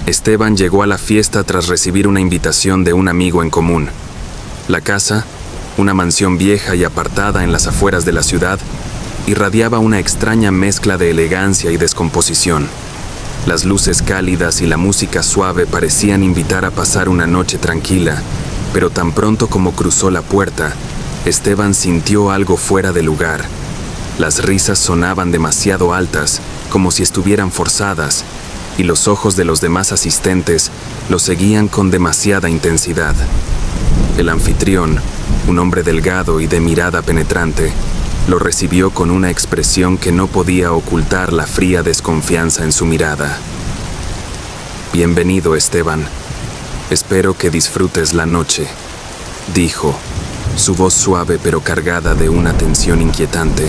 Esteban llegó a la fiesta tras recibir una invitación de un amigo en común. La casa, una mansión vieja y apartada en las afueras de la ciudad, irradiaba una extraña mezcla de elegancia y descomposición. Las luces cálidas y la música suave parecían invitar a pasar una noche tranquila, pero tan pronto como cruzó la puerta, Esteban sintió algo fuera de lugar. Las risas sonaban demasiado altas, como si estuvieran forzadas, y los ojos de los demás asistentes lo seguían con demasiada intensidad. El anfitrión, un hombre delgado y de mirada penetrante, lo recibió con una expresión que no podía ocultar la fría desconfianza en su mirada. «Bienvenido, Esteban. Espero que disfrutes la noche», dijo, su voz suave pero cargada de una tensión inquietante.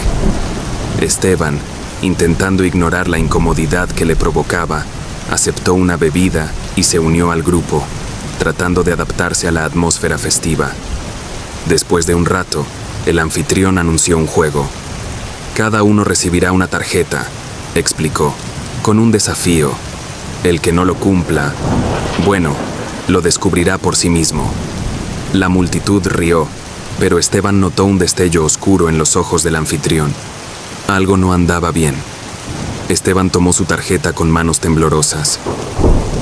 Esteban, intentando ignorar la incomodidad que le provocaba, aceptó una bebida y se unió al grupo, tratando de adaptarse a la atmósfera festiva. Después de un rato, el anfitrión anunció un juego. «Cada uno recibirá una tarjeta», explicó, «con un desafío. El que no lo cumpla, bueno, lo descubrirá por sí mismo». La multitud rió, pero Esteban notó un destello oscuro en los ojos del anfitrión. Algo no andaba bien. Esteban tomó su tarjeta con manos temblorosas.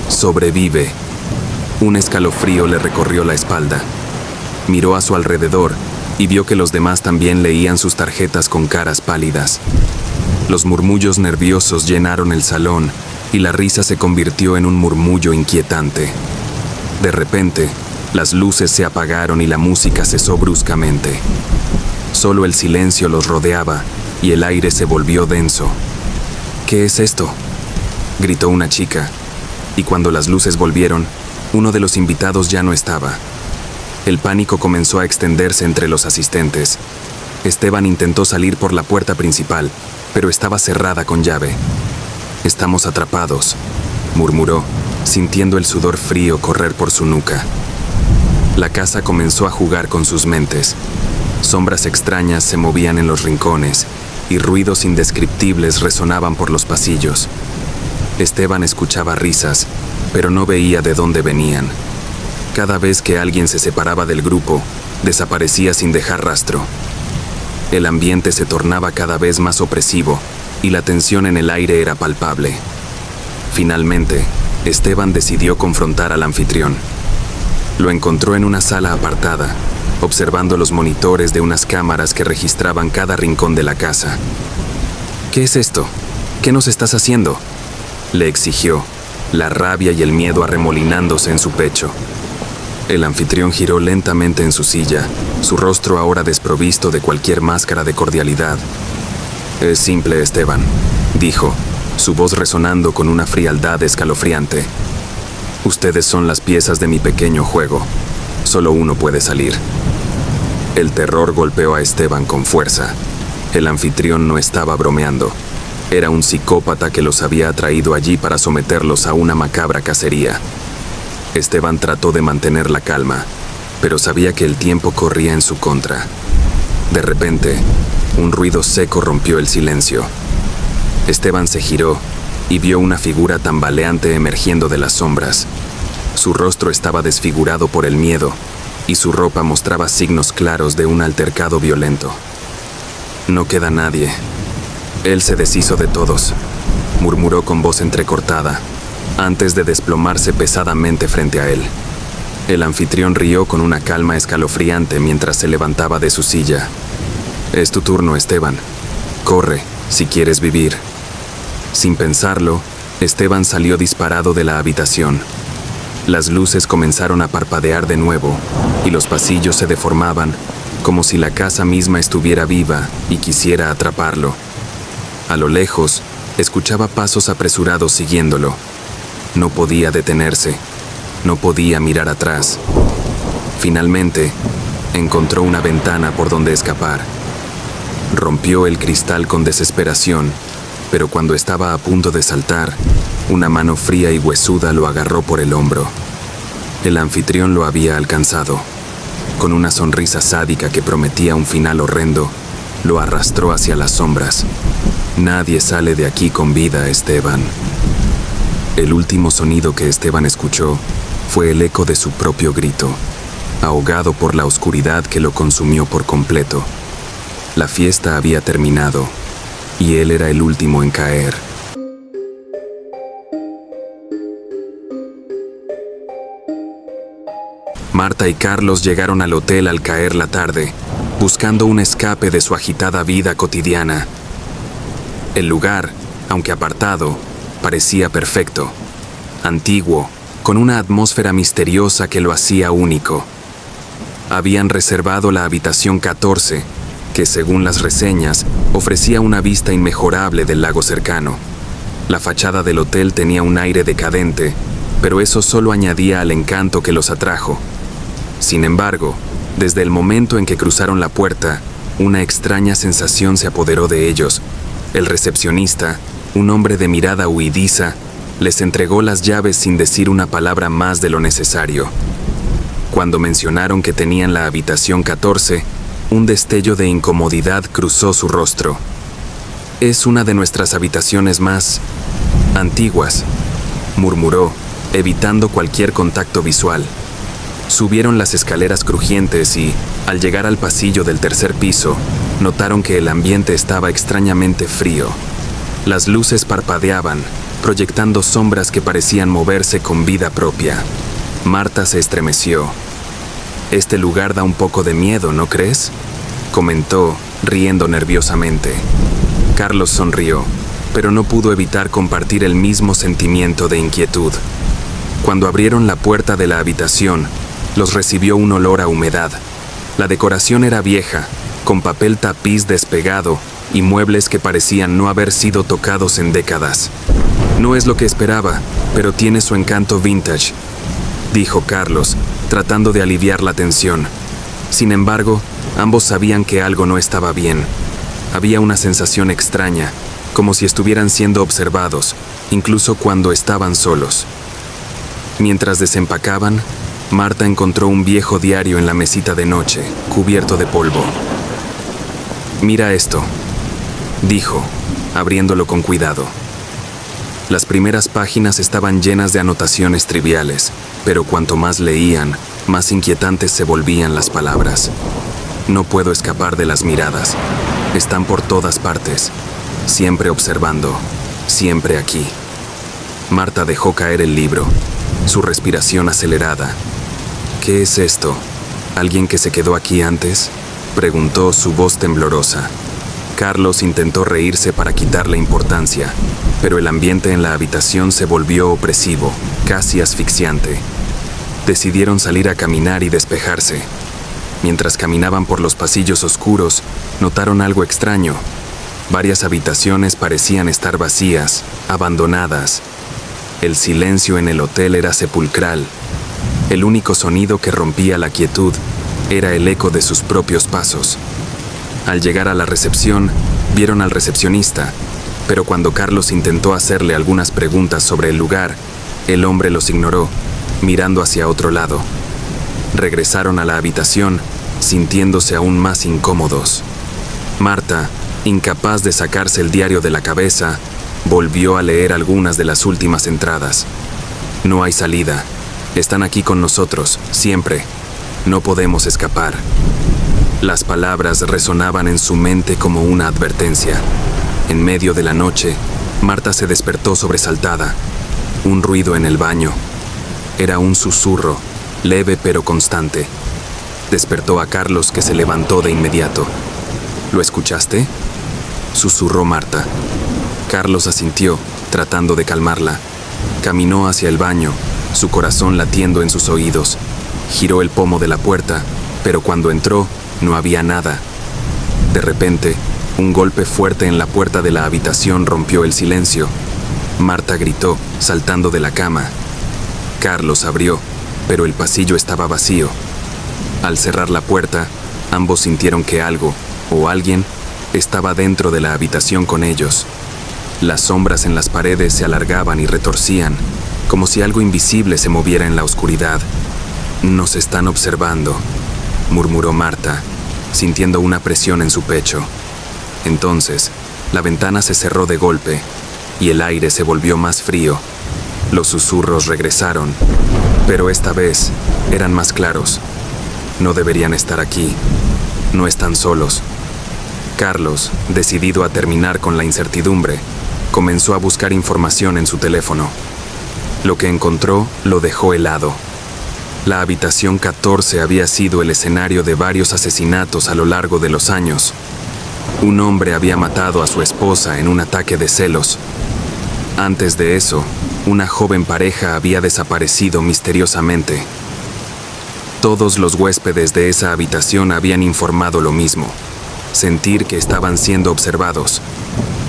«Sobrevive». Un escalofrío le recorrió la espalda. Miró a su alrededor y vio que los demás también leían sus tarjetas con caras pálidas. Los murmullos nerviosos llenaron el salón y la risa se convirtió en un murmullo inquietante. De repente, las luces se apagaron y la música cesó bruscamente. Solo el silencio los rodeaba y el aire se volvió denso. «¿Qué es esto?», gritó una chica, y cuando las luces volvieron, uno de los invitados ya no estaba. El pánico comenzó a extenderse entre los asistentes. Esteban intentó salir por la puerta principal, pero estaba cerrada con llave. «Estamos atrapados», murmuró, sintiendo el sudor frío correr por su nuca. La casa comenzó a jugar con sus mentes. Sombras extrañas se movían en los rincones y ruidos indescriptibles resonaban por los pasillos. Esteban escuchaba risas, pero no veía de dónde venían. Cada vez que alguien se separaba del grupo, desaparecía sin dejar rastro. El ambiente se tornaba cada vez más opresivo y la tensión en el aire era palpable. Finalmente, Esteban decidió confrontar al anfitrión. Lo encontró en una sala apartada, observando los monitores de unas cámaras que registraban cada rincón de la casa. «¿Qué es esto? ¿Qué nos estás haciendo?», le exigió, la rabia y el miedo arremolinándose en su pecho. El anfitrión giró lentamente en su silla, su rostro ahora desprovisto de cualquier máscara de cordialidad. «Es simple, Esteban», dijo, su voz resonando con una frialdad escalofriante. «Ustedes son las piezas de mi pequeño juego. Solo uno puede salir». El terror golpeó a Esteban con fuerza. El anfitrión no estaba bromeando. Era un psicópata que los había atraído allí para someterlos a una macabra cacería. Esteban trató de mantener la calma, pero sabía que el tiempo corría en su contra. De repente, un ruido seco rompió el silencio. Esteban se giró y vio una figura tambaleante emergiendo de las sombras. Su rostro estaba desfigurado por el miedo y su ropa mostraba signos claros de un altercado violento. «No queda nadie. Él se deshizo de todos», murmuró con voz entrecortada, antes de desplomarse pesadamente frente a él. El anfitrión rió con una calma escalofriante mientras se levantaba de su silla. «Es tu turno, Esteban. Corre, si quieres vivir». Sin pensarlo, Esteban salió disparado de la habitación. Las luces comenzaron a parpadear de nuevo, y los pasillos se deformaban, como si la casa misma estuviera viva y quisiera atraparlo. A lo lejos, escuchaba pasos apresurados siguiéndolo. No podía detenerse, no podía mirar atrás. Finalmente, encontró una ventana por donde escapar. Rompió el cristal con desesperación, pero cuando estaba a punto de saltar, una mano fría y huesuda lo agarró por el hombro. El anfitrión lo había alcanzado. Con una sonrisa sádica que prometía un final horrendo, lo arrastró hacia las sombras. «Nadie sale de aquí con vida, Esteban». El último sonido que Esteban escuchó fue el eco de su propio grito, ahogado por la oscuridad que lo consumió por completo. La fiesta había terminado, y él era el último en caer. Marta y Carlos llegaron al hotel al caer la tarde, buscando un escape de su agitada vida cotidiana. El lugar, aunque apartado, parecía perfecto, antiguo, con una atmósfera misteriosa que lo hacía único. Habían reservado la habitación 14, que según las reseñas, ofrecía una vista inmejorable del lago cercano. La fachada del hotel tenía un aire decadente, pero eso solo añadía al encanto que los atrajo. Sin embargo, desde el momento en que cruzaron la puerta, una extraña sensación se apoderó de ellos. El recepcionista, un hombre de mirada huidiza, les entregó las llaves sin decir una palabra más de lo necesario. Cuando mencionaron que tenían la habitación 14, un destello de incomodidad cruzó su rostro. «Es una de nuestras habitaciones más antiguas», murmuró, evitando cualquier contacto visual. Subieron las escaleras crujientes y, al llegar al pasillo del tercer piso, notaron que el ambiente estaba extrañamente frío. Las luces parpadeaban, proyectando sombras que parecían moverse con vida propia. Marta se estremeció. «Este lugar da un poco de miedo, ¿no crees?», comentó, riendo nerviosamente. Carlos sonrió, pero no pudo evitar compartir el mismo sentimiento de inquietud. Cuando abrieron la puerta de la habitación, los recibió un olor a humedad. La decoración era vieja, con papel tapiz despegado y muebles que parecían no haber sido tocados en décadas. «No es lo que esperaba, pero tiene su encanto vintage», dijo Carlos, tratando de aliviar la tensión. Sin embargo, ambos sabían que algo no estaba bien. Había una sensación extraña, como si estuvieran siendo observados, incluso cuando estaban solos. Mientras desempacaban, Marta encontró un viejo diario en la mesita de noche, cubierto de polvo. «Mira esto», dijo, abriéndolo con cuidado. Las primeras páginas estaban llenas de anotaciones triviales, pero cuanto más leían, más inquietantes se volvían las palabras. «No puedo escapar de las miradas. Están por todas partes, siempre observando, siempre aquí». Marta dejó caer el libro, su respiración acelerada. «¿Qué es esto? ¿Alguien que se quedó aquí antes?», preguntó, su voz temblorosa. Carlos intentó reírse para quitarle importancia, pero el ambiente en la habitación se volvió opresivo, casi asfixiante. Decidieron salir a caminar y despejarse. Mientras caminaban por los pasillos oscuros, notaron algo extraño. Varias habitaciones parecían estar vacías, abandonadas. El silencio en el hotel era sepulcral. El único sonido que rompía la quietud era el eco de sus propios pasos. Al llegar a la recepción, vieron al recepcionista, pero cuando Carlos intentó hacerle algunas preguntas sobre el lugar, el hombre los ignoró, mirando hacia otro lado. Regresaron a la habitación, sintiéndose aún más incómodos. Marta, incapaz de sacarse el diario de la cabeza, volvió a leer algunas de las últimas entradas. «No hay salida. Están aquí con nosotros, siempre. No podemos escapar». Las palabras resonaban en su mente como una advertencia. En medio de la noche, Marta se despertó sobresaltada. Un ruido en el baño. Era un susurro, leve pero constante. Despertó a Carlos, que se levantó de inmediato. «¿Lo escuchaste?», susurró Marta. Carlos asintió, tratando de calmarla. Caminó hacia el baño, su corazón latiendo en sus oídos. Giró el pomo de la puerta, pero cuando entró, no había nada. De repente, un golpe fuerte en la puerta de la habitación rompió el silencio. Marta gritó, saltando de la cama. Carlos abrió, pero el pasillo estaba vacío. Al cerrar la puerta, ambos sintieron que algo, o alguien, estaba dentro de la habitación con ellos. Las sombras en las paredes se alargaban y retorcían, como si algo invisible se moviera en la oscuridad. «Nos están observando», murmuró Marta, sintiendo una presión en su pecho. Entonces, la ventana se cerró de golpe y el aire se volvió más frío. Los susurros regresaron, pero esta vez eran más claros. No deberían estar aquí. No están solos. Carlos, decidido a terminar con la incertidumbre, comenzó a buscar información en su teléfono. Lo que encontró lo dejó helado. La habitación 14 había sido el escenario de varios asesinatos a lo largo de los años. Un hombre había matado a su esposa en un ataque de celos. Antes de eso, una joven pareja había desaparecido misteriosamente. Todos los huéspedes de esa habitación habían informado lo mismo: sentir que estaban siendo observados.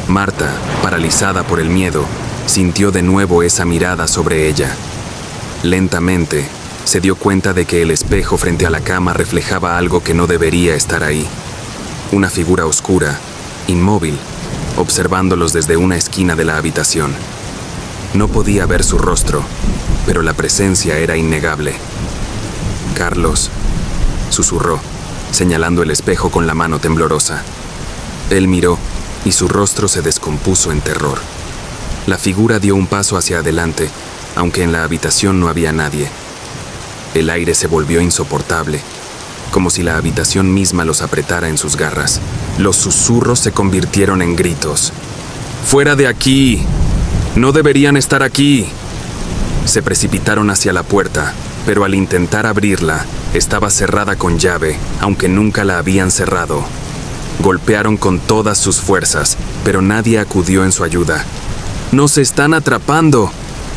Marta, paralizada por el miedo, sintió de nuevo esa mirada sobre ella. Lentamente, se dio cuenta de que el espejo frente a la cama reflejaba algo que no debería estar ahí. Una figura oscura, inmóvil, observándolos desde una esquina de la habitación. No podía ver su rostro, pero la presencia era innegable. «Carlos», susurró, señalando el espejo con la mano temblorosa. Él miró y su rostro se descompuso en terror. La figura dio un paso hacia adelante, aunque en la habitación no había nadie. El aire se volvió insoportable, como si la habitación misma los apretara en sus garras. Los susurros se convirtieron en gritos. «¡Fuera de aquí! ¡No deberían estar aquí!». Se precipitaron hacia la puerta, pero al intentar abrirla, estaba cerrada con llave, aunque nunca la habían cerrado. Golpearon con todas sus fuerzas, pero nadie acudió en su ayuda. «¡Nos están atrapando!»,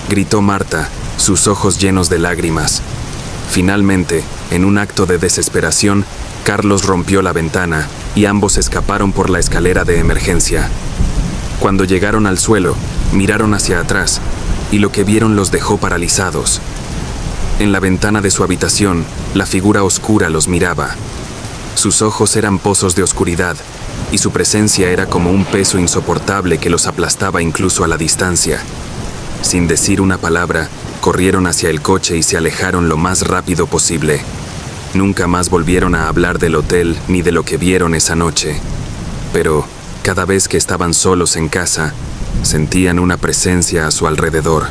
gritó Marta, sus ojos llenos de lágrimas. Finalmente, en un acto de desesperación, Carlos rompió la ventana y ambos escaparon por la escalera de emergencia. Cuando llegaron al suelo, miraron hacia atrás y lo que vieron los dejó paralizados. En la ventana de su habitación, la figura oscura los miraba. Sus ojos eran pozos de oscuridad y su presencia era como un peso insoportable que los aplastaba incluso a la distancia. Sin decir una palabra, corrieron hacia el coche y se alejaron lo más rápido posible. Nunca más volvieron a hablar del hotel ni de lo que vieron esa noche. Pero cada vez que estaban solos en casa, sentían una presencia a su alrededor,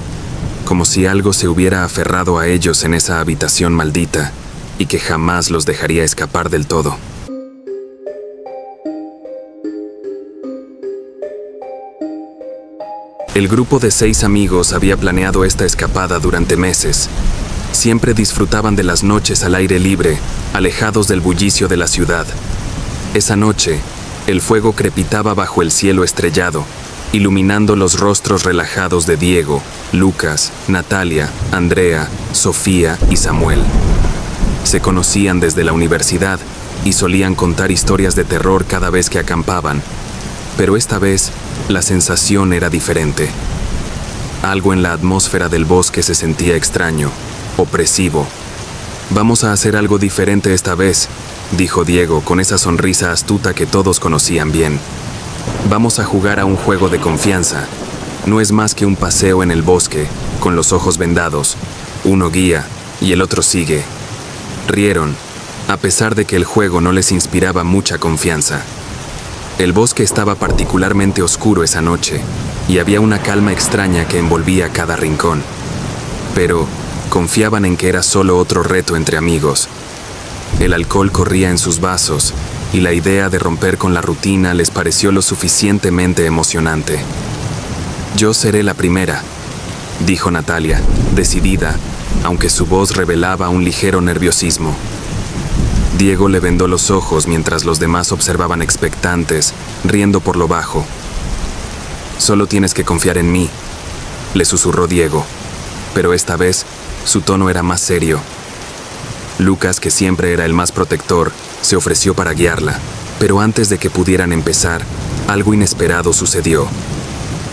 como si algo se hubiera aferrado a ellos en esa habitación maldita y que jamás los dejaría escapar del todo. El grupo de 6 amigos había planeado esta escapada durante meses. Siempre disfrutaban de las noches al aire libre, alejados del bullicio de la ciudad. Esa noche, el fuego crepitaba bajo el cielo estrellado, iluminando los rostros relajados de Diego, Lucas, Natalia, Andrea, Sofía y Samuel. Se conocían desde la universidad y solían contar historias de terror cada vez que acampaban, pero esta vez la sensación era diferente. Algo en la atmósfera del bosque se sentía extraño, opresivo. «Vamos a hacer algo diferente esta vez», dijo Diego con esa sonrisa astuta que todos conocían bien. «Vamos a jugar a un juego de confianza. No es más que un paseo en el bosque, con los ojos vendados. Uno guía y el otro sigue». Rieron, a pesar de que el juego no les inspiraba mucha confianza. El bosque estaba particularmente oscuro esa noche, y había una calma extraña que envolvía cada rincón. Pero confiaban en que era solo otro reto entre amigos. El alcohol corría en sus vasos, y la idea de romper con la rutina les pareció lo suficientemente emocionante. «Yo seré la primera», dijo Natalia, decidida, aunque su voz revelaba un ligero nerviosismo. Diego le vendó los ojos mientras los demás observaban expectantes, riendo por lo bajo. «Solo tienes que confiar en mí», le susurró Diego, pero esta vez su tono era más serio. Lucas, que siempre era el más protector, se ofreció para guiarla, pero antes de que pudieran empezar, algo inesperado sucedió.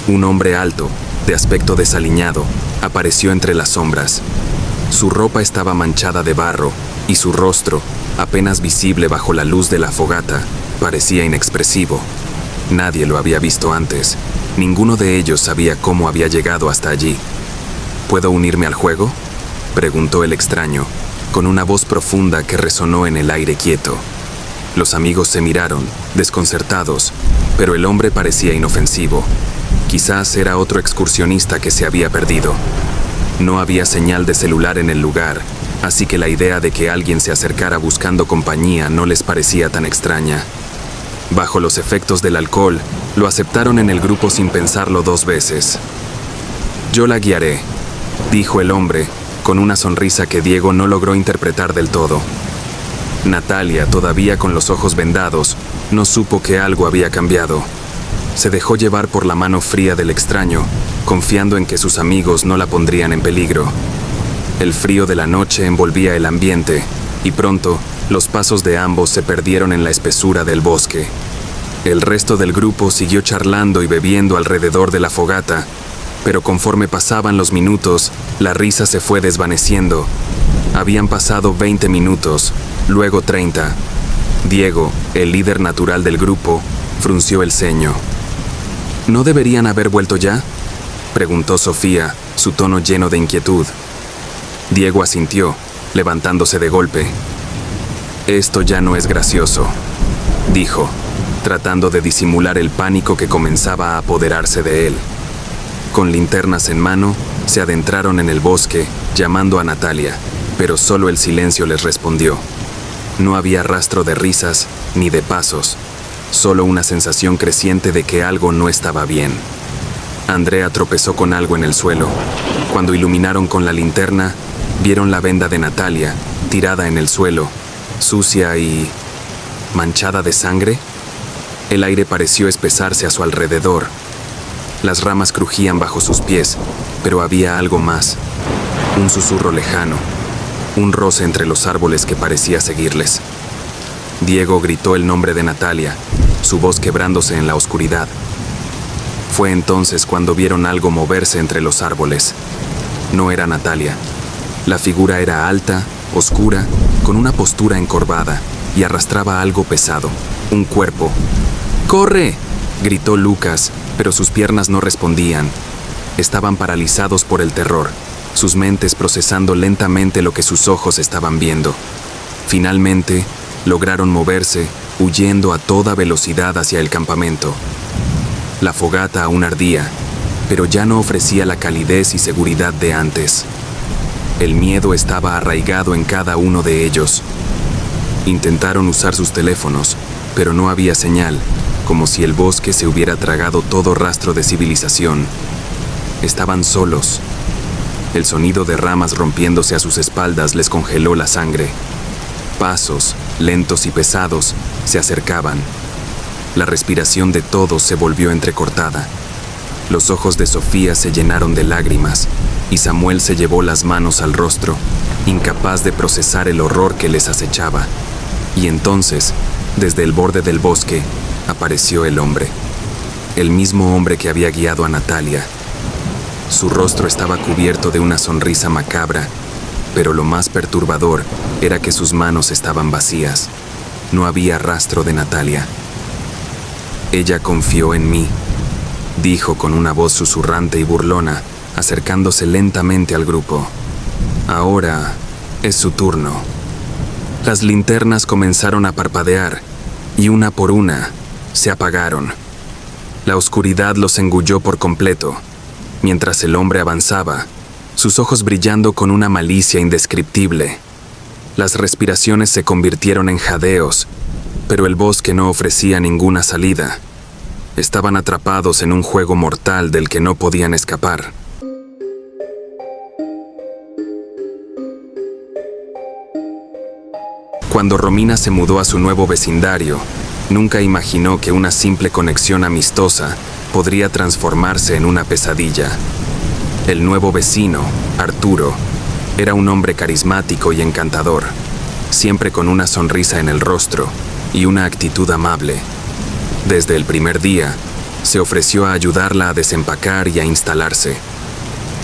Un hombre alto, de aspecto desaliñado, apareció entre las sombras. Su ropa estaba manchada de barro y su rostro, apenas visible bajo la luz de la fogata, parecía inexpresivo. Nadie lo había visto antes. Ninguno de ellos sabía cómo había llegado hasta allí. «¿Puedo unirme al juego?», preguntó el extraño, con una voz profunda que resonó en el aire quieto. Los amigos se miraron, desconcertados, pero el hombre parecía inofensivo. Quizás era otro excursionista que se había perdido. No había señal de celular en el lugar, así que la idea de que alguien se acercara buscando compañía no les parecía tan extraña. Bajo los efectos del alcohol, lo aceptaron en el grupo sin pensarlo 2 veces. «Yo la guiaré», dijo el hombre, con una sonrisa que Diego no logró interpretar del todo. Natalia, todavía con los ojos vendados, no supo que algo había cambiado. Se dejó llevar por la mano fría del extraño, confiando en que sus amigos no la pondrían en peligro. El frío de la noche envolvía el ambiente, y pronto los pasos de ambos se perdieron en la espesura del bosque. El resto del grupo siguió charlando y bebiendo alrededor de la fogata, pero conforme pasaban los minutos, la risa se fue desvaneciendo. Habían pasado 20 minutos, luego 30. Diego, el líder natural del grupo, frunció el ceño. «¿No deberían haber vuelto ya?», preguntó Sofía, su tono lleno de inquietud. Diego asintió, levantándose de golpe. «Esto ya no es gracioso», dijo, tratando de disimular el pánico que comenzaba a apoderarse de él. Con linternas en mano, se adentraron en el bosque, llamando a Natalia, pero solo el silencio les respondió. No había rastro de risas ni de pasos, solo una sensación creciente de que algo no estaba bien. Andrea tropezó con algo en el suelo. Cuando iluminaron con la linterna, vieron la venda de Natalia, tirada en el suelo, sucia y manchada de sangre. El aire pareció espesarse a su alrededor. Las ramas crujían bajo sus pies, pero había algo más. Un susurro lejano, un roce entre los árboles que parecía seguirles. Diego gritó el nombre de Natalia, su voz quebrándose en la oscuridad. Fue entonces cuando vieron algo moverse entre los árboles. No era Natalia. La figura era alta, oscura, con una postura encorvada, y arrastraba algo pesado, un cuerpo. «¡Corre!», gritó Lucas, pero sus piernas no respondían. Estaban paralizados por el terror, sus mentes procesando lentamente lo que sus ojos estaban viendo. Finalmente, lograron moverse, huyendo a toda velocidad hacia el campamento. La fogata aún ardía, pero ya no ofrecía la calidez y seguridad de antes. El miedo estaba arraigado en cada uno de ellos. Intentaron usar sus teléfonos, pero no había señal, como si el bosque se hubiera tragado todo rastro de civilización. Estaban solos. El sonido de ramas rompiéndose a sus espaldas les congeló la sangre. Pasos, lentos y pesados, se acercaban. La respiración de todos se volvió entrecortada. Los ojos de Sofía se llenaron de lágrimas, y Samuel se llevó las manos al rostro, incapaz de procesar el horror que les acechaba. Y entonces, desde el borde del bosque, apareció el hombre. El mismo hombre que había guiado a Natalia. Su rostro estaba cubierto de una sonrisa macabra, pero lo más perturbador era que sus manos estaban vacías. No había rastro de Natalia. «Ella confió en mí», dijo con una voz susurrante y burlona, acercándose lentamente al grupo. «Ahora es su turno». Las linternas comenzaron a parpadear, y una por una se apagaron. La oscuridad los engulló por completo, mientras el hombre avanzaba, sus ojos brillando con una malicia indescriptible. Las respiraciones se convirtieron en jadeos, pero el bosque no ofrecía ninguna salida. Estaban atrapados en un juego mortal del que no podían escapar. Cuando Romina se mudó a su nuevo vecindario, nunca imaginó que una simple conexión amistosa podría transformarse en una pesadilla. El nuevo vecino, Arturo, era un hombre carismático y encantador, siempre con una sonrisa en el rostro y una actitud amable. Desde el primer día, se ofreció a ayudarla a desempacar y a instalarse.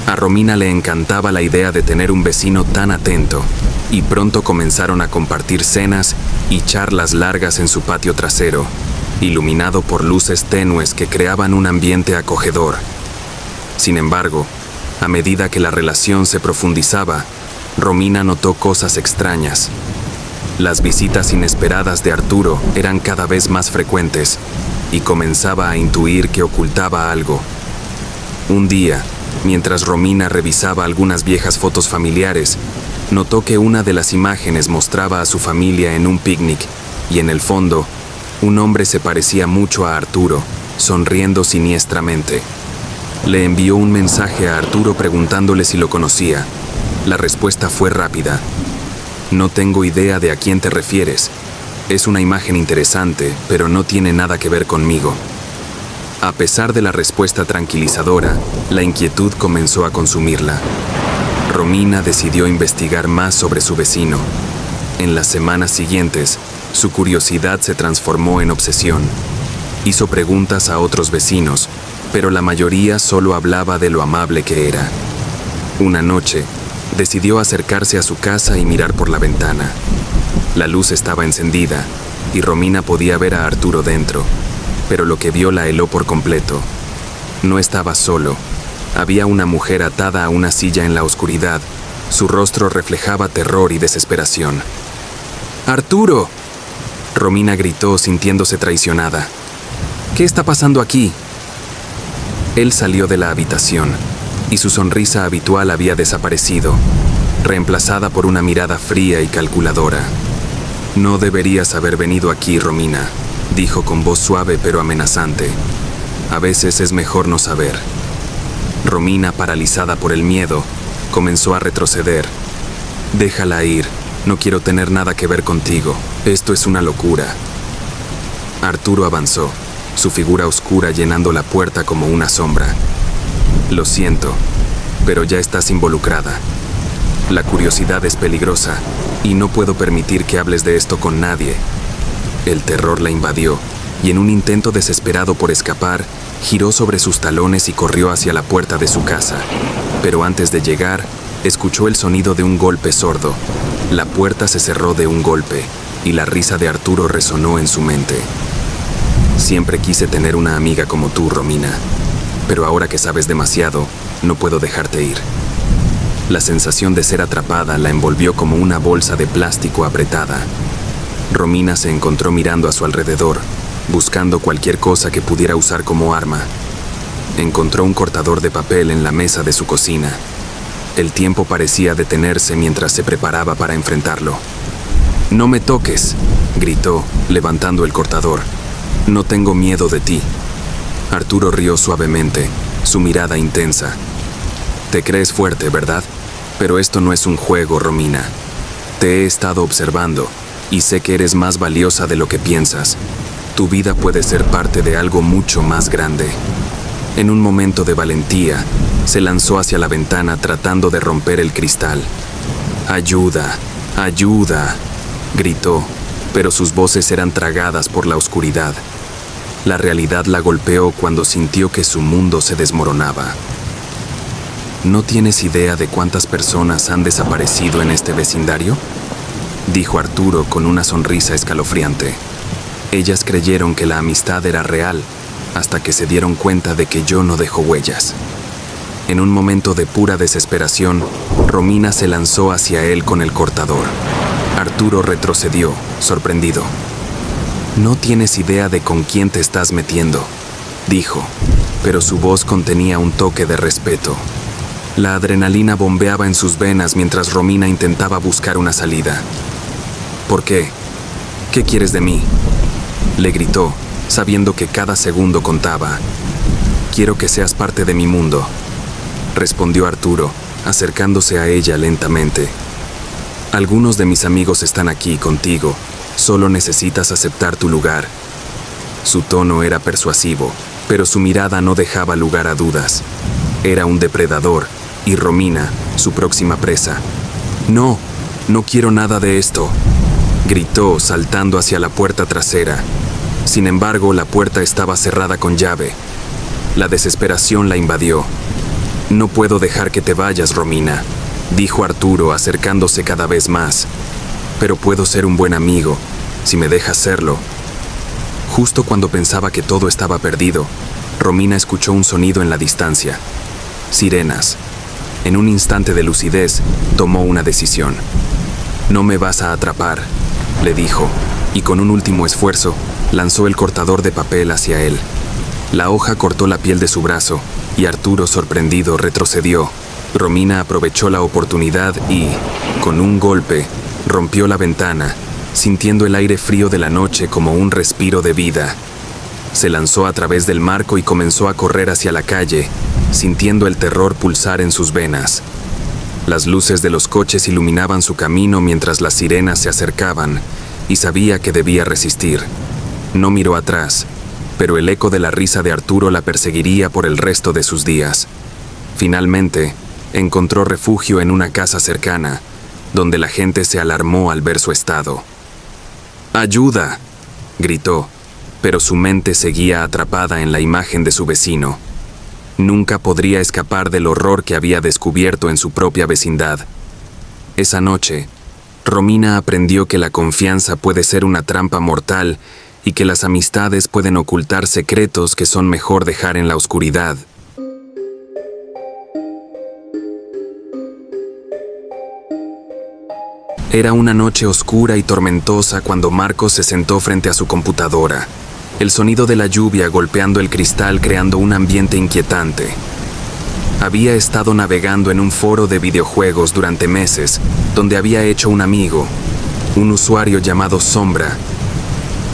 A Romina le encantaba la idea de tener un vecino tan atento, y pronto comenzaron a compartir cenas y charlas largas en su patio trasero, iluminado por luces tenues que creaban un ambiente acogedor. Sin embargo, a medida que la relación se profundizaba, Romina notó cosas extrañas. Las visitas inesperadas de Arturo eran cada vez más frecuentes, y comenzaba a intuir que ocultaba algo. Un día, Mientras Romina revisaba algunas viejas fotos familiares, notó que una de las imágenes mostraba a su familia en un picnic y en el fondo, un hombre se parecía mucho a Arturo, sonriendo siniestramente. Le envió un mensaje a Arturo preguntándole si lo conocía. La respuesta fue rápida. No tengo idea de a quién te refieres. Es una imagen interesante, pero no tiene nada que ver conmigo. A pesar de la respuesta tranquilizadora, la inquietud comenzó a consumirla. Romina decidió investigar más sobre su vecino. En las semanas siguientes, su curiosidad se transformó en obsesión. Hizo preguntas a otros vecinos, pero la mayoría solo hablaba de lo amable que era. Una noche, decidió acercarse a su casa y mirar por la ventana. La luz estaba encendida y Romina podía ver a Arturo dentro, pero lo que vio la heló por completo. No estaba solo. Había una mujer atada a una silla en la oscuridad. Su rostro reflejaba terror y desesperación. ¡Arturo!, Romina gritó sintiéndose traicionada. ¿Qué está pasando aquí? Él salió de la habitación y su sonrisa habitual había desaparecido, reemplazada por una mirada fría y calculadora. No deberías haber venido aquí, Romina, dijo con voz suave pero amenazante. A veces es mejor no saber. Romina, paralizada por el miedo, comenzó a retroceder. Déjala ir, no quiero tener nada que ver contigo. Esto es una locura. Arturo avanzó, su figura oscura llenando la puerta como una sombra. Lo siento, pero ya estás involucrada. La curiosidad es peligrosa y no puedo permitir que hables de esto con nadie. El terror la invadió y en un intento desesperado por escapar, giró sobre sus talones y corrió hacia la puerta de su casa. Pero antes de llegar, escuchó el sonido de un golpe sordo. La puerta se cerró de un golpe y la risa de Arturo resonó en su mente. Siempre quise tener una amiga como tú, Romina, pero ahora que sabes demasiado, no puedo dejarte ir. La sensación de ser atrapada la envolvió como una bolsa de plástico apretada. Romina se encontró mirando a su alrededor, buscando cualquier cosa que pudiera usar como arma. Encontró un cortador de papel en la mesa de su cocina. El tiempo parecía detenerse mientras se preparaba para enfrentarlo. «¡No me toques!», gritó, levantando el cortador. «No tengo miedo de ti». Arturo rió suavemente, su mirada intensa. «Te crees fuerte, ¿verdad? Pero esto no es un juego, Romina. Te he estado observando y sé que eres más valiosa de lo que piensas. Tu vida puede ser parte de algo mucho más grande». En un momento de valentía, se lanzó hacia la ventana tratando de romper el cristal. «¡Ayuda! ¡Ayuda!», gritó, pero sus voces eran tragadas por la oscuridad. La realidad la golpeó cuando sintió que su mundo se desmoronaba. «¿No tienes idea de cuántas personas han desaparecido en este vecindario?», dijo Arturo con una sonrisa escalofriante. «Ellas creyeron que la amistad era real, hasta que se dieron cuenta de que yo no dejo huellas». En un momento de pura desesperación, Romina se lanzó hacia él con el cortador. Arturo retrocedió, sorprendido. «No tienes idea de con quién te estás metiendo», dijo, pero su voz contenía un toque de respeto. La adrenalina bombeaba en sus venas mientras Romina intentaba buscar una salida. «¿Por qué? ¿Qué quieres de mí?», le gritó, sabiendo que cada segundo contaba. «Quiero que seas parte de mi mundo», respondió Arturo, acercándose a ella lentamente. «Algunos de mis amigos están aquí contigo, solo necesitas aceptar tu lugar». Su tono era persuasivo, pero su mirada no dejaba lugar a dudas. Era un depredador, y Romina, su próxima presa. «No, no quiero nada de esto», gritó, saltando hacia la puerta trasera. Sin embargo, la puerta estaba cerrada con llave. La desesperación la invadió. «No puedo dejar que te vayas, Romina», dijo Arturo, acercándose cada vez más. «Pero puedo ser un buen amigo, si me dejas serlo». Justo cuando pensaba que todo estaba perdido, Romina escuchó un sonido en la distancia. Sirenas. En un instante de lucidez, tomó una decisión. «No me vas a atrapar», le dijo, y con un último esfuerzo, lanzó el cortador de papel hacia él. La hoja cortó la piel de su brazo, y Arturo, sorprendido, retrocedió. Romina aprovechó la oportunidad y, con un golpe, rompió la ventana, sintiendo el aire frío de la noche como un respiro de vida. Se lanzó a través del marco y comenzó a correr hacia la calle, sintiendo el terror pulsar en sus venas. Las luces de los coches iluminaban su camino mientras las sirenas se acercaban, y sabía que debía resistir. No miró atrás, pero el eco de la risa de Arturo la perseguiría por el resto de sus días. Finalmente, encontró refugio en una casa cercana, donde la gente se alarmó al ver su estado. ¡Ayuda!, gritó, pero su mente seguía atrapada en la imagen de su vecino. Nunca podría escapar del horror que había descubierto en su propia vecindad. Esa noche, Romina aprendió que la confianza puede ser una trampa mortal y que las amistades pueden ocultar secretos que son mejor dejar en la oscuridad. Era una noche oscura y tormentosa cuando Marcos se sentó frente a su computadora. El sonido de la lluvia golpeando el cristal creando un ambiente inquietante. Había estado navegando en un foro de videojuegos durante meses, donde había hecho un amigo, un usuario llamado Sombra.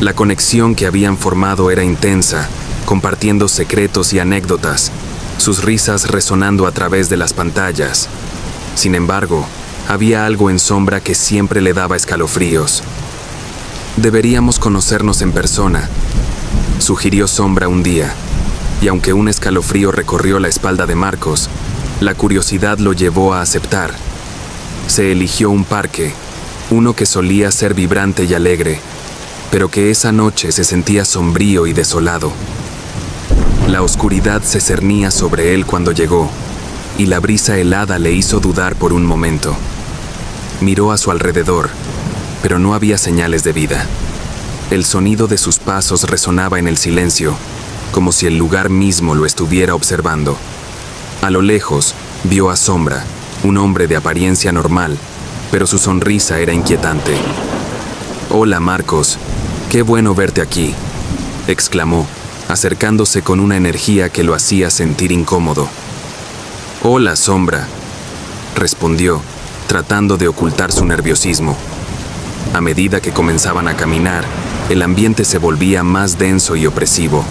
La conexión que habían formado era intensa, compartiendo secretos y anécdotas, sus risas resonando a través de las pantallas. Sin embargo, había algo en Sombra que siempre le daba escalofríos. Deberíamos conocernos en persona, sugirió Sombra un día, y aunque un escalofrío recorrió la espalda de Marcos, la curiosidad lo llevó a aceptar. Se eligió un parque, uno que solía ser vibrante y alegre, pero que esa noche se sentía sombrío y desolado. La oscuridad se cernía sobre él cuando llegó, y la brisa helada le hizo dudar por un momento. Miró a su alrededor, pero no había señales de vida. El sonido de sus pasos resonaba en el silencio, como si el lugar mismo lo estuviera observando. A lo lejos, vio a Sombra, un hombre de apariencia normal, pero su sonrisa era inquietante. «Hola, Marcos, qué bueno verte aquí», exclamó, acercándose con una energía que lo hacía sentir incómodo. «Hola, Sombra», respondió, tratando de ocultar su nerviosismo. A medida que comenzaban a caminar, el ambiente se volvía más denso y opresivo.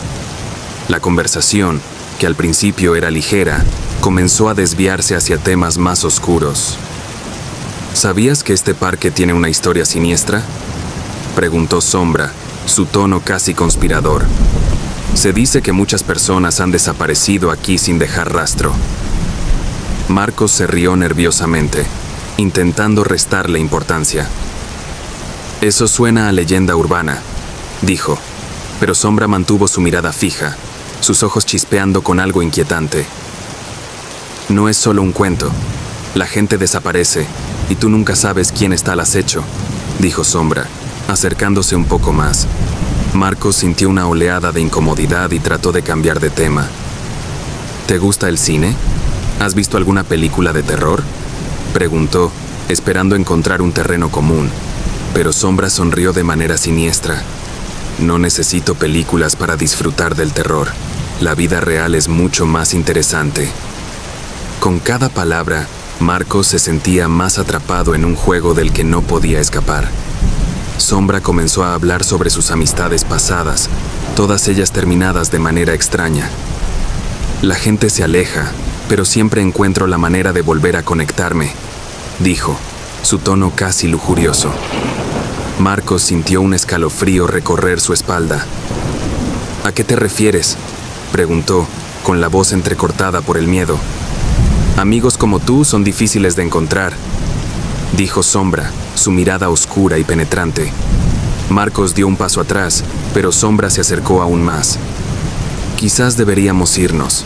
La conversación, que al principio era ligera, comenzó a desviarse hacia temas más oscuros. ¿Sabías que este parque tiene una historia siniestra?, preguntó Sombra, su tono casi conspirador. Se dice que muchas personas han desaparecido aquí sin dejar rastro. Marcos se rió nerviosamente, intentando restarle importancia. Eso suena a leyenda urbana, dijo, pero Sombra mantuvo su mirada fija, sus ojos chispeando con algo inquietante. No es solo un cuento. La gente desaparece, y tú nunca sabes quién está al acecho, dijo Sombra, acercándose un poco más. Marcos sintió una oleada de incomodidad y trató de cambiar de tema. ¿Te gusta el cine? ¿Has visto alguna película de terror?, preguntó, esperando encontrar un terreno común, pero Sombra sonrió de manera siniestra. No necesito películas para disfrutar del terror. La vida real es mucho más interesante. Con cada palabra, Marcos se sentía más atrapado en un juego del que no podía escapar. Sombra comenzó a hablar sobre sus amistades pasadas, todas ellas terminadas de manera extraña. La gente se aleja, pero siempre encuentro la manera de volver a conectarme, dijo, su tono casi lujurioso. Marcos sintió un escalofrío recorrer su espalda. ¿A qué te refieres?, preguntó, con la voz entrecortada por el miedo. Amigos como tú son difíciles de encontrar, dijo Sombra, su mirada oscura y penetrante. Marcos dio un paso atrás, pero Sombra se acercó aún más. Quizás deberíamos irnos,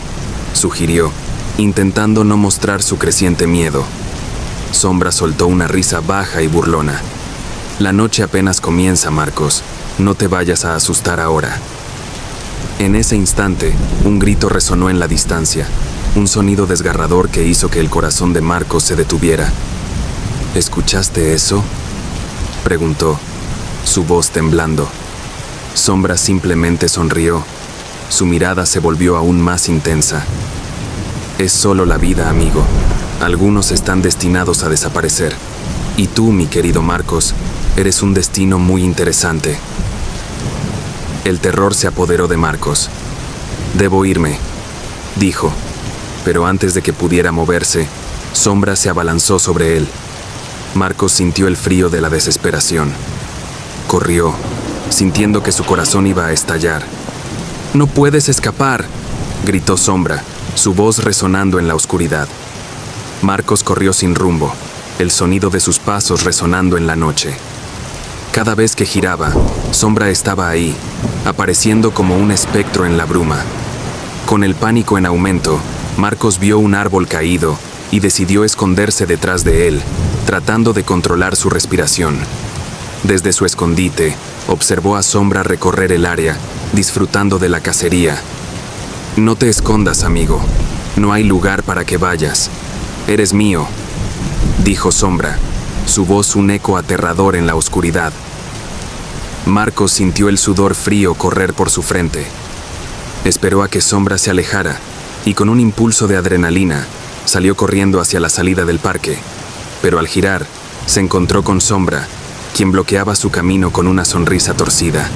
sugirió, intentando no mostrar su creciente miedo. Sombra soltó una risa baja y burlona. La noche apenas comienza, Marcos. No te vayas a asustar ahora. En ese instante, un grito resonó en la distancia, un sonido desgarrador que hizo que el corazón de Marcos se detuviera. ¿Escuchaste eso?, preguntó, su voz temblando. Sombra simplemente sonrió. Su mirada se volvió aún más intensa. Es solo la vida, amigo. Algunos están destinados a desaparecer. Y tú, mi querido Marcos, eres un destino muy interesante. El terror se apoderó de Marcos. Debo irme, dijo. Pero antes de que pudiera moverse, Sombra se abalanzó sobre él. Marcos sintió el frío de la desesperación. Corrió, sintiendo que su corazón iba a estallar. «¡No puedes escapar!», gritó Sombra, su voz resonando en la oscuridad. Marcos corrió sin rumbo, el sonido de sus pasos resonando en la noche. Cada vez que giraba, Sombra estaba ahí, apareciendo como un espectro en la bruma. Con el pánico en aumento, Marcos vio un árbol caído y decidió esconderse detrás de él, tratando de controlar su respiración. Desde su escondite, observó a Sombra recorrer el área, disfrutando de la cacería. «No te escondas, amigo. No hay lugar para que vayas. Eres mío», dijo Sombra, su voz un eco aterrador en la oscuridad. Marcos sintió el sudor frío correr por su frente. Esperó a que Sombra se alejara y con un impulso de adrenalina salió corriendo hacia la salida del parque. Pero al girar, se encontró con Sombra, quien bloqueaba su camino con una sonrisa torcida.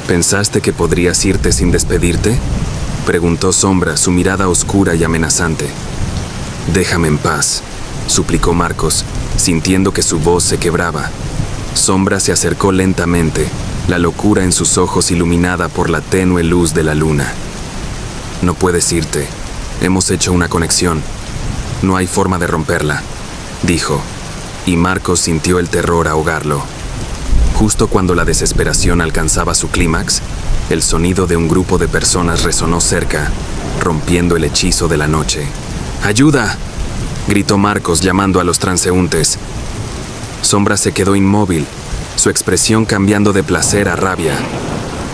«¿Pensaste que podrías irte sin despedirte?», preguntó Sombra, su mirada oscura y amenazante. «Déjame en paz», suplicó Marcos, sintiendo que su voz se quebraba. Sombra se acercó lentamente, la locura en sus ojos iluminada por la tenue luz de la luna. «No puedes irte. Hemos hecho una conexión. No hay forma de romperla», dijo, y Marcos sintió el terror ahogarlo. Justo cuando la desesperación alcanzaba su clímax, el sonido de un grupo de personas resonó cerca, rompiendo el hechizo de la noche. «¡Ayuda!», gritó Marcos llamando a los transeúntes. Sombra se quedó inmóvil, su expresión cambiando de placer a rabia.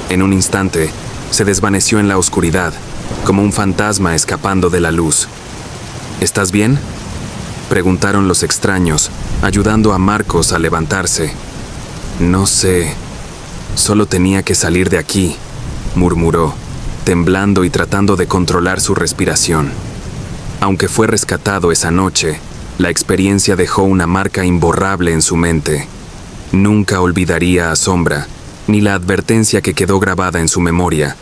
En un instante, se desvaneció en la oscuridad, como un fantasma escapando de la luz. «¿Estás bien?», preguntaron los extraños, ayudando a Marcos a levantarse. «No sé. Solo tenía que salir de aquí», murmuró, temblando y tratando de controlar su respiración. Aunque fue rescatado esa noche, la experiencia dejó una marca imborrable en su mente. Nunca olvidaría a Sombra, ni la advertencia que quedó grabada en su memoria.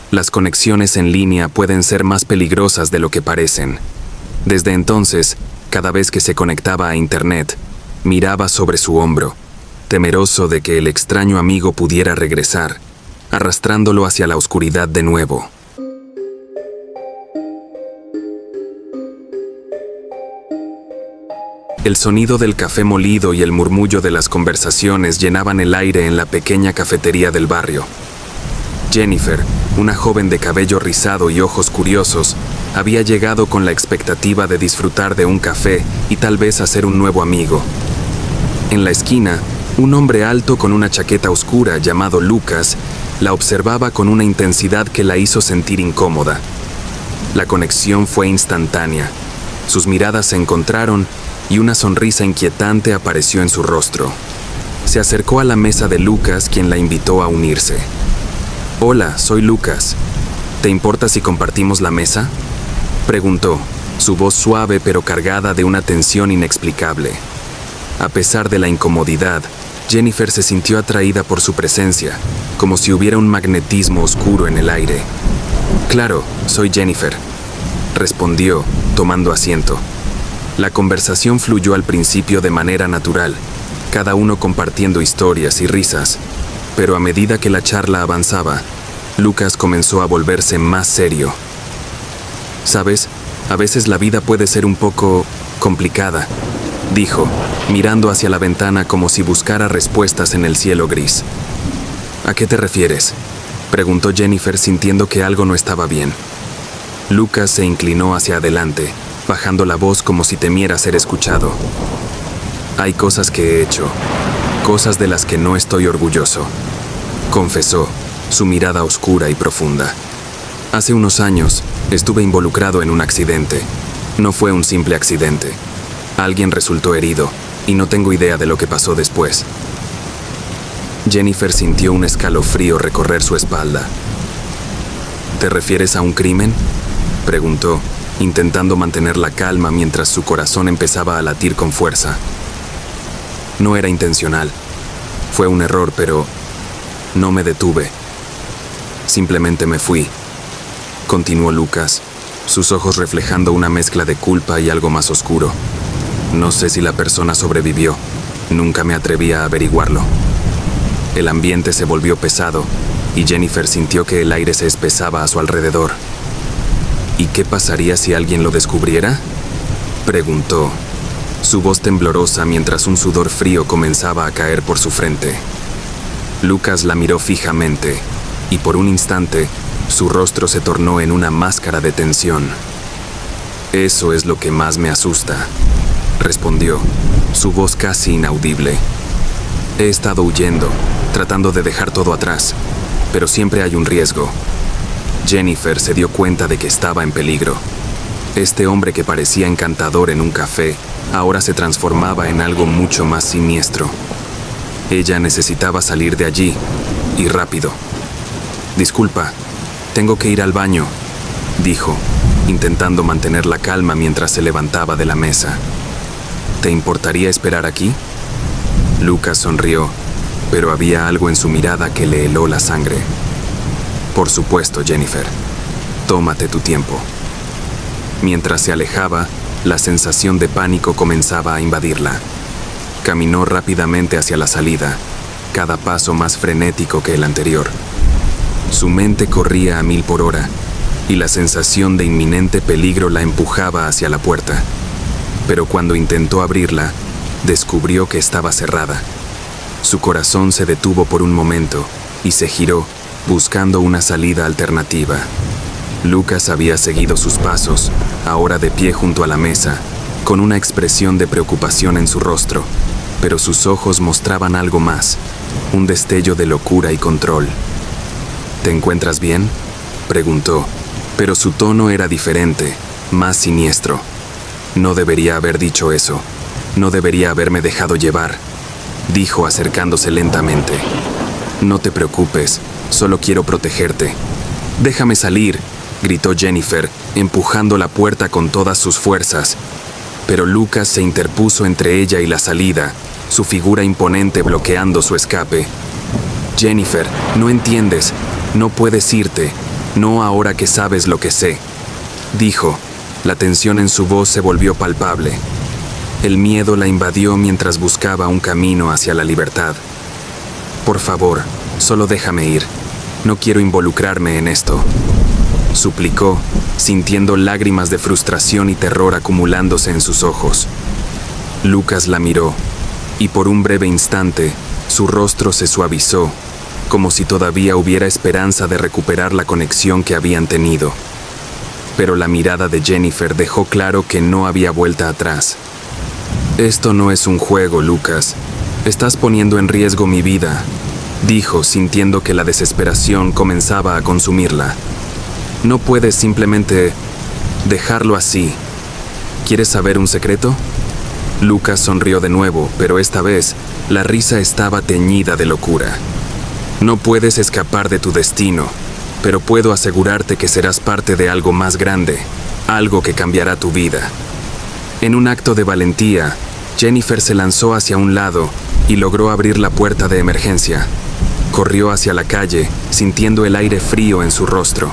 Las conexiones en línea pueden ser más peligrosas de lo que parecen. Desde entonces, cada vez que se conectaba a Internet, miraba sobre su hombro, temeroso de que el extraño amigo pudiera regresar, arrastrándolo hacia la oscuridad de nuevo. El sonido del café molido y el murmullo de las conversaciones llenaban el aire en la pequeña cafetería del barrio. Jennifer, una joven de cabello rizado y ojos curiosos, había llegado con la expectativa de disfrutar de un café y tal vez hacer un nuevo amigo. En la esquina, un hombre alto con una chaqueta oscura llamado Lucas la observaba con una intensidad que la hizo sentir incómoda. La conexión fue instantánea. Sus miradas se encontraron y una sonrisa inquietante apareció en su rostro. Se acercó a la mesa de Lucas, quien la invitó a unirse. «Hola, soy Lucas. ¿Te importa si compartimos la mesa?», preguntó, su voz suave pero cargada de una tensión inexplicable. A pesar de la incomodidad, Jennifer se sintió atraída por su presencia, como si hubiera un magnetismo oscuro en el aire. «Claro, soy Jennifer», respondió, tomando asiento. La conversación fluyó al principio de manera natural, cada uno compartiendo historias y risas, pero a medida que la charla avanzaba, Lucas comenzó a volverse más serio. «Sabes, a veces la vida puede ser un poco complicada», dijo, mirando hacia la ventana como si buscara respuestas en el cielo gris. «¿A qué te refieres?», preguntó Jennifer sintiendo que algo no estaba bien. Lucas se inclinó hacia adelante, bajando la voz como si temiera ser escuchado. «Hay cosas que he hecho, cosas de las que no estoy orgulloso», confesó, su mirada oscura y profunda. «Hace unos años, estuve involucrado en un accidente. No fue un simple accidente. Alguien resultó herido, y no tengo idea de lo que pasó después». Jennifer sintió un escalofrío recorrer su espalda. «¿Te refieres a un crimen?», preguntó, intentando mantener la calma mientras su corazón empezaba a latir con fuerza. No era intencional. Fue un error, pero no me detuve. Simplemente me fui. Continuó Lucas, sus ojos reflejando una mezcla de culpa y algo más oscuro. No sé si la persona sobrevivió. Nunca me atreví a averiguarlo. El ambiente se volvió pesado y Jennifer sintió que el aire se espesaba a su alrededor. ¿Y qué pasaría si alguien lo descubriera?, preguntó, su voz temblorosa mientras un sudor frío comenzaba a caer por su frente. Lucas la miró fijamente y por un instante su rostro se tornó en una máscara de tensión. Eso es lo que más me asusta, respondió, su voz casi inaudible. He estado huyendo, tratando de dejar todo atrás, pero siempre hay un riesgo. Jennifer se dio cuenta de que estaba en peligro. Este hombre que parecía encantador en un café, ahora se transformaba en algo mucho más siniestro. Ella necesitaba salir de allí, y rápido. Disculpa, tengo que ir al baño, dijo, intentando mantener la calma mientras se levantaba de la mesa. ¿Te importaría esperar aquí? Lucas sonrió, pero había algo en su mirada que le heló la sangre. Por supuesto, Jennifer. Tómate tu tiempo. Mientras se alejaba, la sensación de pánico comenzaba a invadirla. Caminó rápidamente hacia la salida, cada paso más frenético que el anterior. Su mente corría a 1000 por hora, y la sensación de inminente peligro la empujaba hacia la puerta. Pero cuando intentó abrirla, descubrió que estaba cerrada. Su corazón se detuvo por un momento y se giró, buscando una salida alternativa. Lucas había seguido sus pasos, ahora de pie junto a la mesa, con una expresión de preocupación en su rostro, pero sus ojos mostraban algo más, un destello de locura y control. ¿Te encuentras bien?, preguntó, pero su tono era diferente, más siniestro. No debería haber dicho eso. No debería haberme dejado llevar, dijo acercándose lentamente. No te preocupes, solo quiero protegerte. Déjame salir, gritó Jennifer, empujando la puerta con todas sus fuerzas. Pero Lucas se interpuso entre ella y la salida, su figura imponente bloqueando su escape. Jennifer, no entiendes, no puedes irte, no ahora que sabes lo que sé, dijo. La tensión en su voz se volvió palpable. El miedo la invadió mientras buscaba un camino hacia la libertad. Por favor, solo déjame ir. No quiero involucrarme en esto, suplicó, sintiendo lágrimas de frustración y terror acumulándose en sus ojos. Lucas la miró, y por un breve instante, su rostro se suavizó, como si todavía hubiera esperanza de recuperar la conexión que habían tenido. Pero la mirada de Jennifer dejó claro que no había vuelta atrás. Esto no es un juego, Lucas. Estás poniendo en riesgo mi vida, dijo, sintiendo que la desesperación comenzaba a consumirla. No puedes simplemente dejarlo así. ¿Quieres saber un secreto? Lucas sonrió de nuevo, pero esta vez la risa estaba teñida de locura. No puedes escapar de tu destino, pero puedo asegurarte que serás parte de algo más grande, algo que cambiará tu vida. En un acto de valentía, Jennifer se lanzó hacia un lado y logró abrir la puerta de emergencia. Corrió hacia la calle, sintiendo el aire frío en su rostro.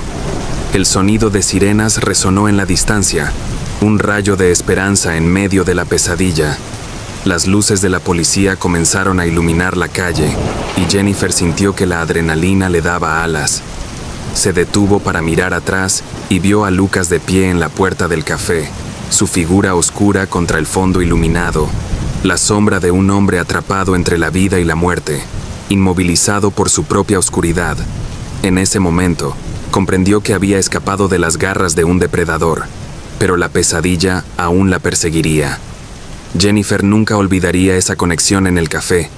El sonido de sirenas resonó en la distancia, un rayo de esperanza en medio de la pesadilla. Las luces de la policía comenzaron a iluminar la calle, y Jennifer sintió que la adrenalina le daba alas. Se detuvo para mirar atrás y vio a Lucas de pie en la puerta del café, su figura oscura contra el fondo iluminado, la sombra de un hombre atrapado entre la vida y la muerte, inmovilizado por su propia oscuridad. En ese momento, comprendió que había escapado de las garras de un depredador, pero la pesadilla aún la perseguiría. Jennifer nunca olvidaría esa conexión en el café,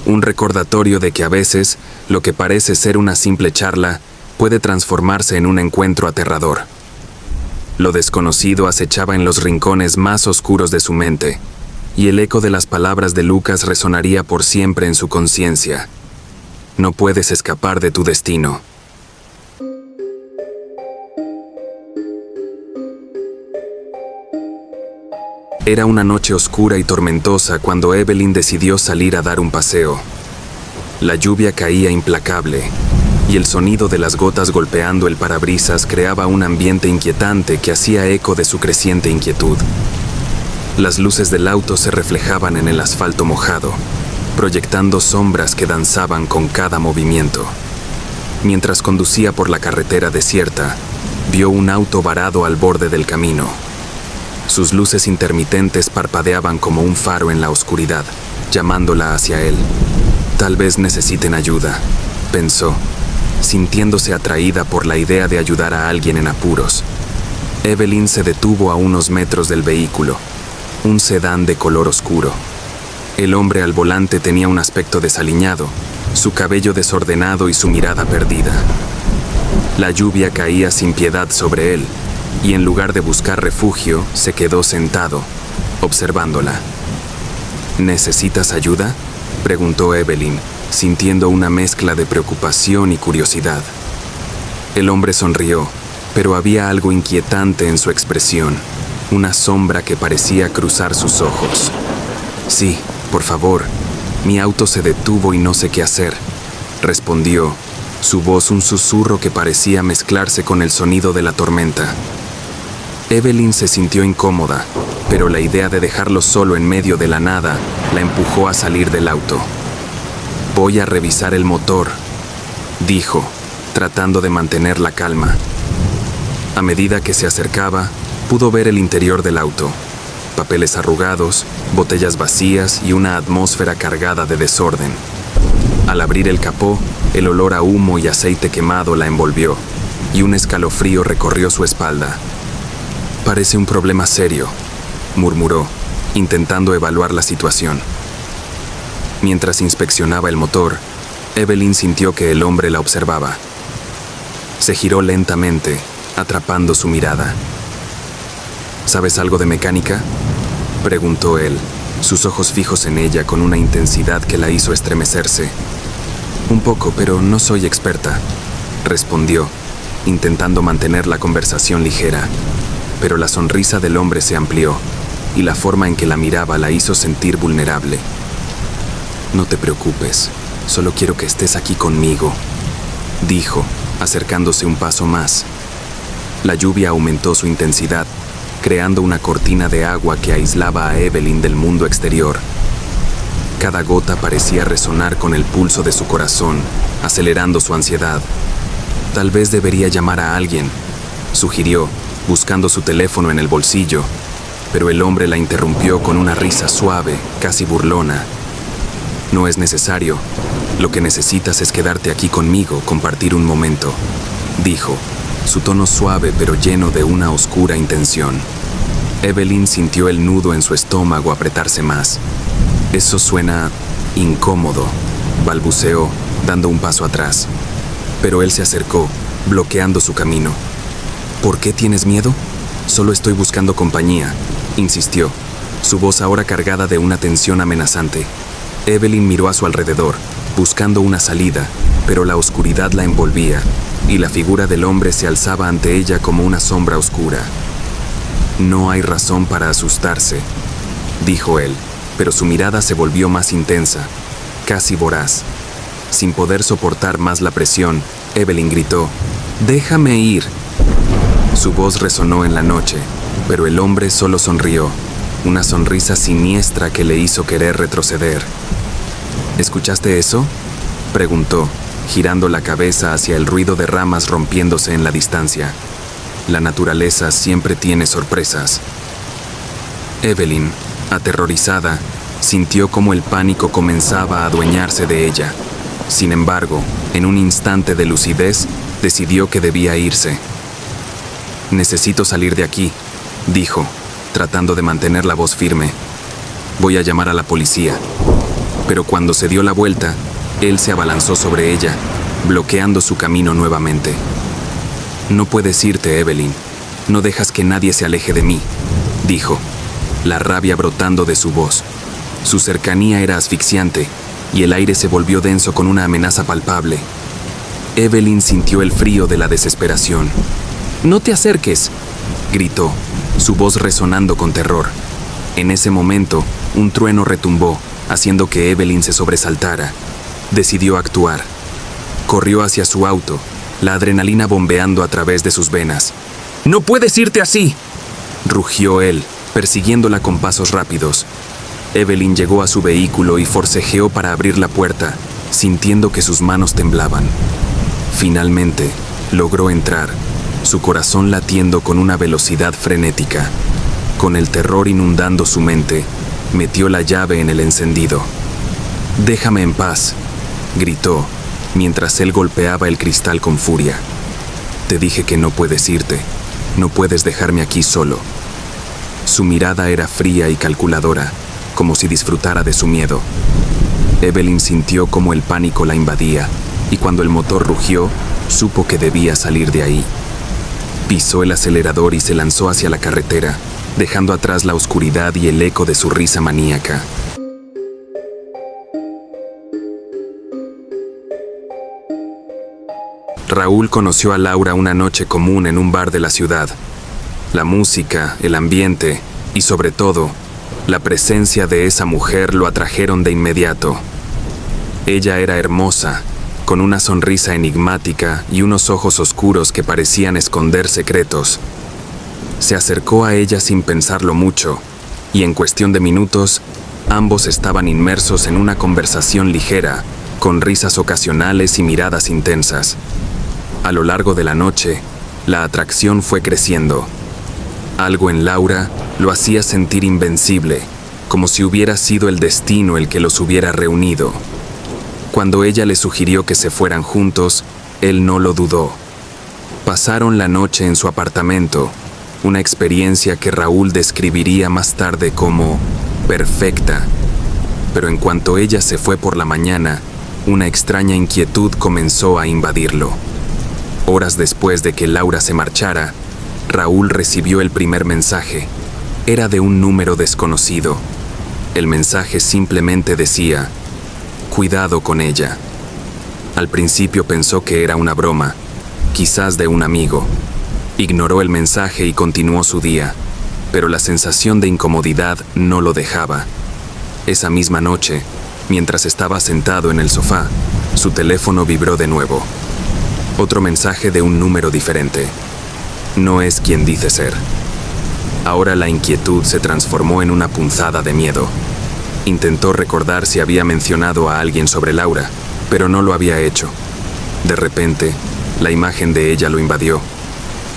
un recordatorio de que a veces, lo que parece ser una simple charla, puede transformarse en un encuentro aterrador. Lo desconocido acechaba en los rincones más oscuros de su mente, y el eco de las palabras de Lucas resonaría por siempre en su conciencia. No puedes escapar de tu destino. ¿Te gusta este episodio? Déjalo en los comentarios. Suscríbete al canal para más videos. Y recuerda, siempre hay un lugar mejor allá afuera. Nos vemos en el próximo episodio. Era una noche oscura y tormentosa cuando Evelyn decidió salir a dar un paseo. La lluvia caía implacable, y el sonido de las gotas golpeando el parabrisas creaba un ambiente inquietante que hacía eco de su creciente inquietud. Las luces del auto se reflejaban en el asfalto mojado, proyectando sombras que danzaban con cada movimiento. Mientras conducía por la carretera desierta, vio un auto varado al borde del camino. Sus luces intermitentes parpadeaban como un faro en la oscuridad, llamándola hacia él. Tal vez necesiten ayuda, pensó, sintiéndose atraída por la idea de ayudar a alguien en apuros. Evelyn se detuvo a unos metros del vehículo, un sedán de color oscuro. El hombre al volante tenía un aspecto desaliñado, su cabello desordenado y su mirada perdida. La lluvia caía sin piedad sobre él, y en lugar de buscar refugio, se quedó sentado, observándola. ¿Necesitas ayuda?, preguntó Evelyn, sintiendo una mezcla de preocupación y curiosidad. El hombre sonrió, pero había algo inquietante en su expresión, una sombra que parecía cruzar sus ojos. Sí, por favor. Mi auto se detuvo y no sé qué hacer, respondió, su voz un susurro que parecía mezclarse con el sonido de la tormenta. Evelyn se sintió incómoda, pero la idea de dejarlo solo en medio de la nada la empujó a salir del auto. Voy a revisar el motor, dijo, tratando de mantener la calma. A medida que se acercaba, pudo ver el interior del auto. Papeles arrugados, botellas vacías y una atmósfera cargada de desorden. Al abrir el capó, el olor a humo y aceite quemado la envolvió, y un escalofrío recorrió su espalda. Parece un problema serio, murmuró, intentando evaluar la situación. Mientras inspeccionaba el motor, Evelyn sintió que el hombre la observaba. Se giró lentamente, atrapando su mirada. ¿Sabes algo de mecánica?, preguntó él, sus ojos fijos en ella con una intensidad que la hizo estremecerse. Un poco, pero no soy experta, respondió, intentando mantener la conversación ligera. Pero la sonrisa del hombre se amplió, y la forma en que la miraba la hizo sentir vulnerable. No te preocupes, solo quiero que estés aquí conmigo, dijo, acercándose un paso más. La lluvia aumentó su intensidad, creando una cortina de agua que aislaba a Evelyn del mundo exterior. Cada gota parecía resonar con el pulso de su corazón, acelerando su ansiedad. Tal vez debería llamar a alguien, sugirió, buscando su teléfono en el bolsillo, pero el hombre la interrumpió con una risa suave, casi burlona. No es necesario. Lo que necesitas es quedarte aquí conmigo, compartir un momento, dijo, su tono suave pero lleno de una oscura intención. Evelyn sintió el nudo en su estómago apretarse más. Eso suena incómodo, balbuceó, dando un paso atrás. Pero él se acercó, bloqueando su camino. ¿Por qué tienes miedo? Solo estoy buscando compañía, insistió, su voz ahora cargada de una tensión amenazante. Evelyn miró a su alrededor, buscando una salida, pero la oscuridad la envolvía, y la figura del hombre se alzaba ante ella como una sombra oscura. No hay razón para asustarse, dijo él, pero su mirada se volvió más intensa, casi voraz. Sin poder soportar más la presión, Evelyn gritó, «¡Déjame ir!». Su voz resonó en la noche, pero el hombre solo sonrió, una sonrisa siniestra que le hizo querer retroceder. ¿Escuchaste eso?, preguntó, girando la cabeza hacia el ruido de ramas rompiéndose en la distancia. La naturaleza siempre tiene sorpresas. Evelyn, aterrorizada, sintió cómo el pánico comenzaba a adueñarse de ella. Sin embargo, en un instante de lucidez, decidió que debía irse. «Necesito salir de aquí», dijo, tratando de mantener la voz firme. «Voy a llamar a la policía». Pero cuando se dio la vuelta, él se abalanzó sobre ella, bloqueando su camino nuevamente. «No puedes irte, Evelyn. No dejas que nadie se aleje de mí», dijo, la rabia brotando de su voz. Su cercanía era asfixiante, y el aire se volvió denso con una amenaza palpable. Evelyn sintió el frío de la desesperación. «¡No te acerques!», gritó, su voz resonando con terror. En ese momento, un trueno retumbó, haciendo que Evelyn se sobresaltara. Decidió actuar. Corrió hacia su auto, la adrenalina bombeando a través de sus venas. «¡No puedes irte así!», rugió él, persiguiéndola con pasos rápidos. Evelyn llegó a su vehículo y forcejeó para abrir la puerta, sintiendo que sus manos temblaban. Finalmente, logró entrar, su corazón latiendo con una velocidad frenética. Con el terror inundando su mente, metió la llave en el encendido. «Déjame en paz», gritó, mientras él golpeaba el cristal con furia. «Te dije que no puedes irte, no puedes dejarme aquí solo». Su mirada era fría y calculadora, como si disfrutara de su miedo. Evelyn sintió cómo el pánico la invadía, y cuando el motor rugió, supo que debía salir de ahí. Pisó el acelerador y se lanzó hacia la carretera, dejando atrás la oscuridad y el eco de su risa maníaca. Raúl conoció a Laura una noche común en un bar de la ciudad. La música, el ambiente y, sobre todo, la presencia de esa mujer lo atrajeron de inmediato. Ella era hermosa, con una sonrisa enigmática y unos ojos oscuros que parecían esconder secretos. Se acercó a ella sin pensarlo mucho, y en cuestión de minutos, ambos estaban inmersos en una conversación ligera, con risas ocasionales y miradas intensas. A lo largo de la noche, la atracción fue creciendo. Algo en Laura lo hacía sentir invencible, como si hubiera sido el destino el que los hubiera reunido. Cuando ella le sugirió que se fueran juntos, él no lo dudó. Pasaron la noche en su apartamento, una experiencia que Raúl describiría más tarde como perfecta. Pero en cuanto ella se fue por la mañana, una extraña inquietud comenzó a invadirlo. Horas después de que Laura se marchara, Raúl recibió el primer mensaje. Era de un número desconocido. El mensaje simplemente decía: «Cuidado con ella». Al principio pensó que era una broma, quizás de un amigo. Ignoró el mensaje y continuó su día, pero la sensación de incomodidad no lo dejaba. Esa misma noche, mientras estaba sentado en el sofá, su teléfono vibró de nuevo. Otro mensaje de un número diferente. No es quien dice ser. Ahora la inquietud se transformó en una punzada de miedo. Intentó recordar si había mencionado a alguien sobre Laura, pero no lo había hecho. De repente, la imagen de ella lo invadió.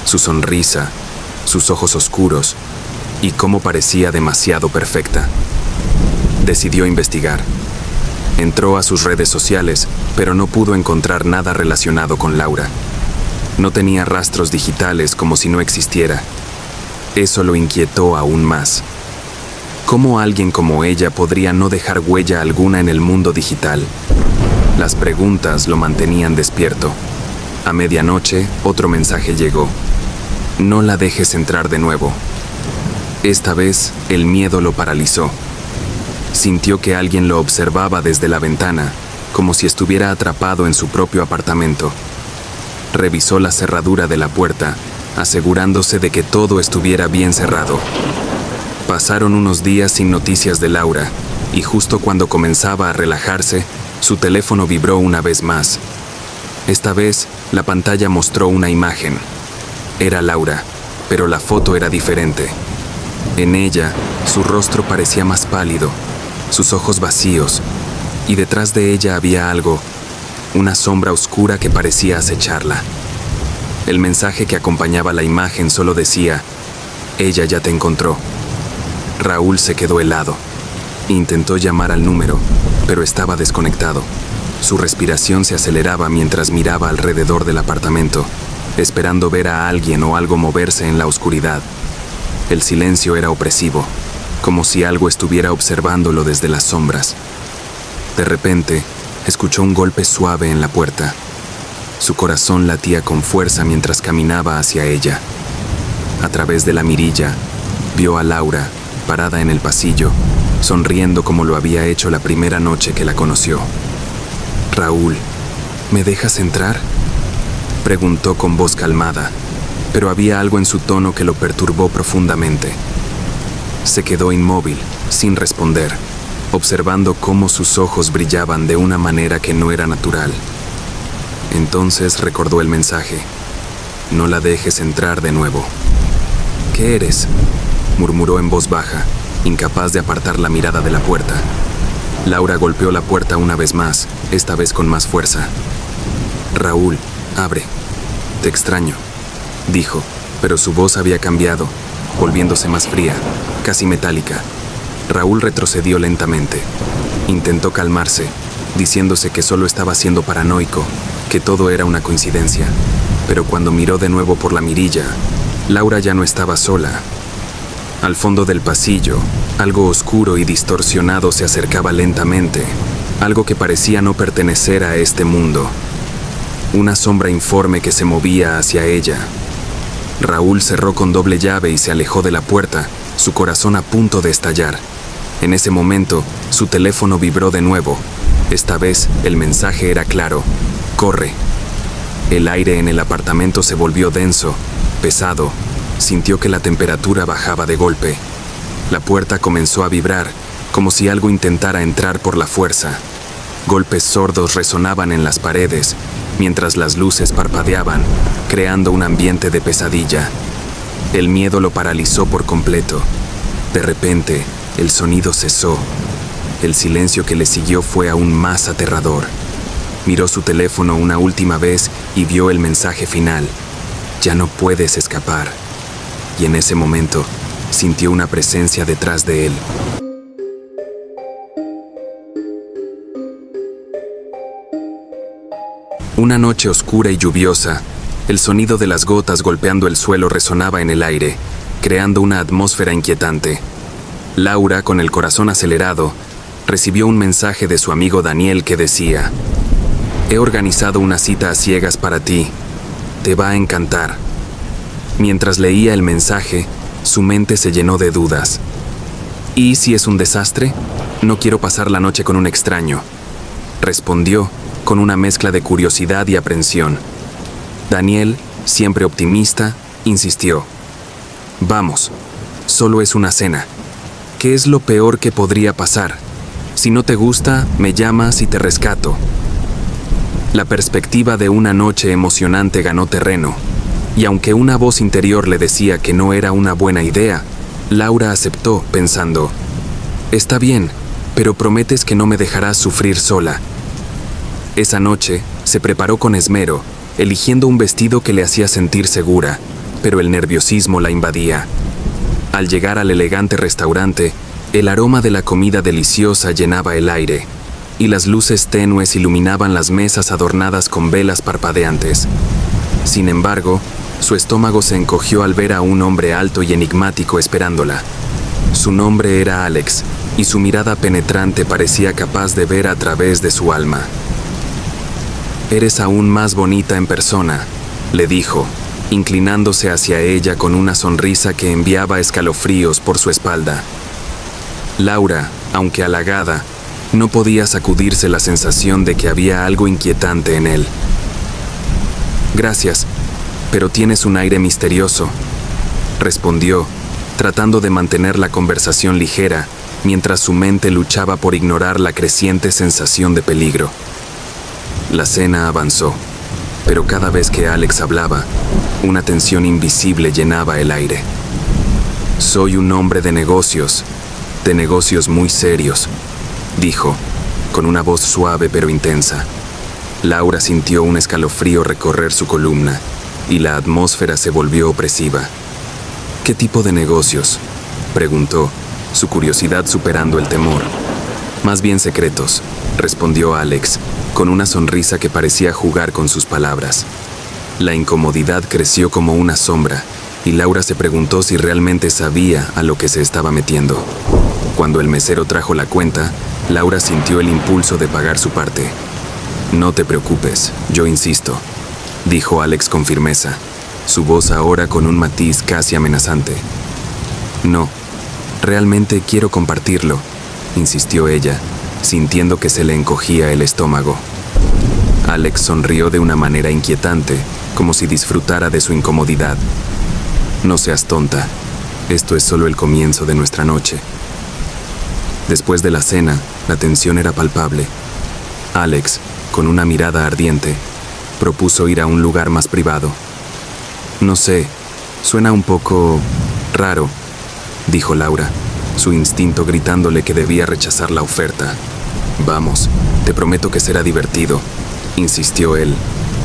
Su sonrisa, sus ojos oscuros, y cómo parecía demasiado perfecta. Decidió investigar. Entró a sus redes sociales, pero no pudo encontrar nada relacionado con Laura. No tenía rastros digitales, como si no existiera. Eso lo inquietó aún más. ¿Cómo alguien como ella podría no dejar huella alguna en el mundo digital? Las preguntas lo mantenían despierto. A medianoche, otro mensaje llegó. No la dejes entrar de nuevo. Esta vez, el miedo lo paralizó. Sintió que alguien lo observaba desde la ventana, como si estuviera atrapado en su propio apartamento. Revisó la cerradura de la puerta, asegurándose de que todo estuviera bien cerrado. Pasaron unos días sin noticias de Laura, y justo cuando comenzaba a relajarse, su teléfono vibró una vez más. Esta vez, la pantalla mostró una imagen. Era Laura, pero la foto era diferente. En ella, su rostro parecía más pálido, sus ojos vacíos, y detrás de ella había algo, una sombra oscura que parecía acecharla. El mensaje que acompañaba la imagen solo decía: «Ella ya te encontró». Raúl se quedó helado. Intentó llamar al número, pero estaba desconectado. Su respiración se aceleraba mientras miraba alrededor del apartamento, esperando ver a alguien o algo moverse en la oscuridad. El silencio era opresivo, como si algo estuviera observándolo desde las sombras. De repente, escuchó un golpe suave en la puerta. Su corazón latía con fuerza mientras caminaba hacia ella. A través de la mirilla, vio a Laura, parada en el pasillo, sonriendo como lo había hecho la primera noche que la conoció. «Raúl, ¿me dejas entrar?», preguntó con voz calmada, pero había algo en su tono que lo perturbó profundamente. Se quedó inmóvil, sin responder, observando cómo sus ojos brillaban de una manera que no era natural. Entonces recordó el mensaje. No la dejes entrar de nuevo. ¿Qué eres?, murmuró en voz baja, incapaz de apartar la mirada de la puerta. Laura golpeó la puerta una vez más, esta vez con más fuerza. Raúl, abre. Te extraño, dijo, pero su voz había cambiado, volviéndose más fría, casi metálica. Raúl retrocedió lentamente. Intentó calmarse, diciéndose que solo estaba siendo paranoico, que todo era una coincidencia. Pero cuando miró de nuevo por la mirilla, Laura ya no estaba sola. Al fondo del pasillo, algo oscuro y distorsionado se acercaba lentamente, algo que parecía no pertenecer a este mundo. Una sombra informe que se movía hacia ella. Raúl cerró con doble llave y se alejó de la puerta, su corazón a punto de estallar. En ese momento, su teléfono vibró de nuevo. Esta vez, el mensaje era claro: corre. El aire en el apartamento se volvió denso, pesado. Sintió que la temperatura bajaba de golpe. La puerta comenzó a vibrar, como si algo intentara entrar por la fuerza. Golpes sordos resonaban en las paredes, mientras las luces parpadeaban, creando un ambiente de pesadilla. El miedo lo paralizó por completo. De repente, el sonido cesó. El silencio que le siguió fue aún más aterrador. Miró su teléfono una última vez y vio el mensaje final: ya no puedes escapar. Y en ese momento, sintió una presencia detrás de él. Una noche oscura y lluviosa, el sonido de las gotas golpeando el suelo resonaba en el aire, creando una atmósfera inquietante. Laura, con el corazón acelerado, recibió un mensaje de su amigo Daniel que decía: he organizado una cita a ciegas para ti. Te va a encantar. Mientras leía el mensaje, su mente se llenó de dudas. ¿Y si es un desastre? No quiero pasar la noche con un extraño, respondió, con una mezcla de curiosidad y aprensión. Daniel, siempre optimista, insistió: vamos, solo es una cena. ¿Qué es lo peor que podría pasar? Si no te gusta, me llamas y te rescato. La perspectiva de una noche emocionante ganó terreno, y aunque una voz interior le decía que no era una buena idea, Laura aceptó, pensando: está bien, pero prometes que no me dejarás sufrir sola. Esa noche, se preparó con esmero, eligiendo un vestido que le hacía sentir segura, pero el nerviosismo la invadía. Al llegar al elegante restaurante, el aroma de la comida deliciosa llenaba el aire, y las luces tenues iluminaban las mesas adornadas con velas parpadeantes. Sin embargo, su estómago se encogió al ver a un hombre alto y enigmático esperándola. Su nombre era Alex, y su mirada penetrante parecía capaz de ver a través de su alma. «Eres aún más bonita en persona», le dijo, inclinándose hacia ella con una sonrisa que enviaba escalofríos por su espalda. Laura, aunque halagada, no podía sacudirse la sensación de que había algo inquietante en él. «Gracias, pero tienes un aire misterioso», respondió, tratando de mantener la conversación ligera, mientras su mente luchaba por ignorar la creciente sensación de peligro. La cena avanzó, pero cada vez que Alex hablaba, una tensión invisible llenaba el aire. «Soy un hombre de negocios muy serios», dijo, con una voz suave pero intensa. Laura sintió un escalofrío recorrer su columna, y la atmósfera se volvió opresiva. «¿Qué tipo de negocios?», preguntó, su curiosidad superando el temor. «Más bien secretos», respondió Alex, con una sonrisa que parecía jugar con sus palabras. La incomodidad creció como una sombra, y Laura se preguntó si realmente sabía a lo que se estaba metiendo. Cuando el mesero trajo la cuenta, Laura sintió el impulso de pagar su parte. «No te preocupes, yo insisto», dijo Alex con firmeza, su voz ahora con un matiz casi amenazante. «No, realmente quiero compartirlo», insistió ella, sintiendo que se le encogía el estómago. Alex sonrió de una manera inquietante, como si disfrutara de su incomodidad. «No seas tonta. Esto es solo el comienzo de nuestra noche. Después de la cena, la tensión era palpable. Alex, con una mirada ardiente, propuso ir a un lugar más privado. No sé, suena un poco raro, dijo Laura, su instinto gritándole que debía rechazar la oferta. Vamos, te prometo que será divertido, insistió él,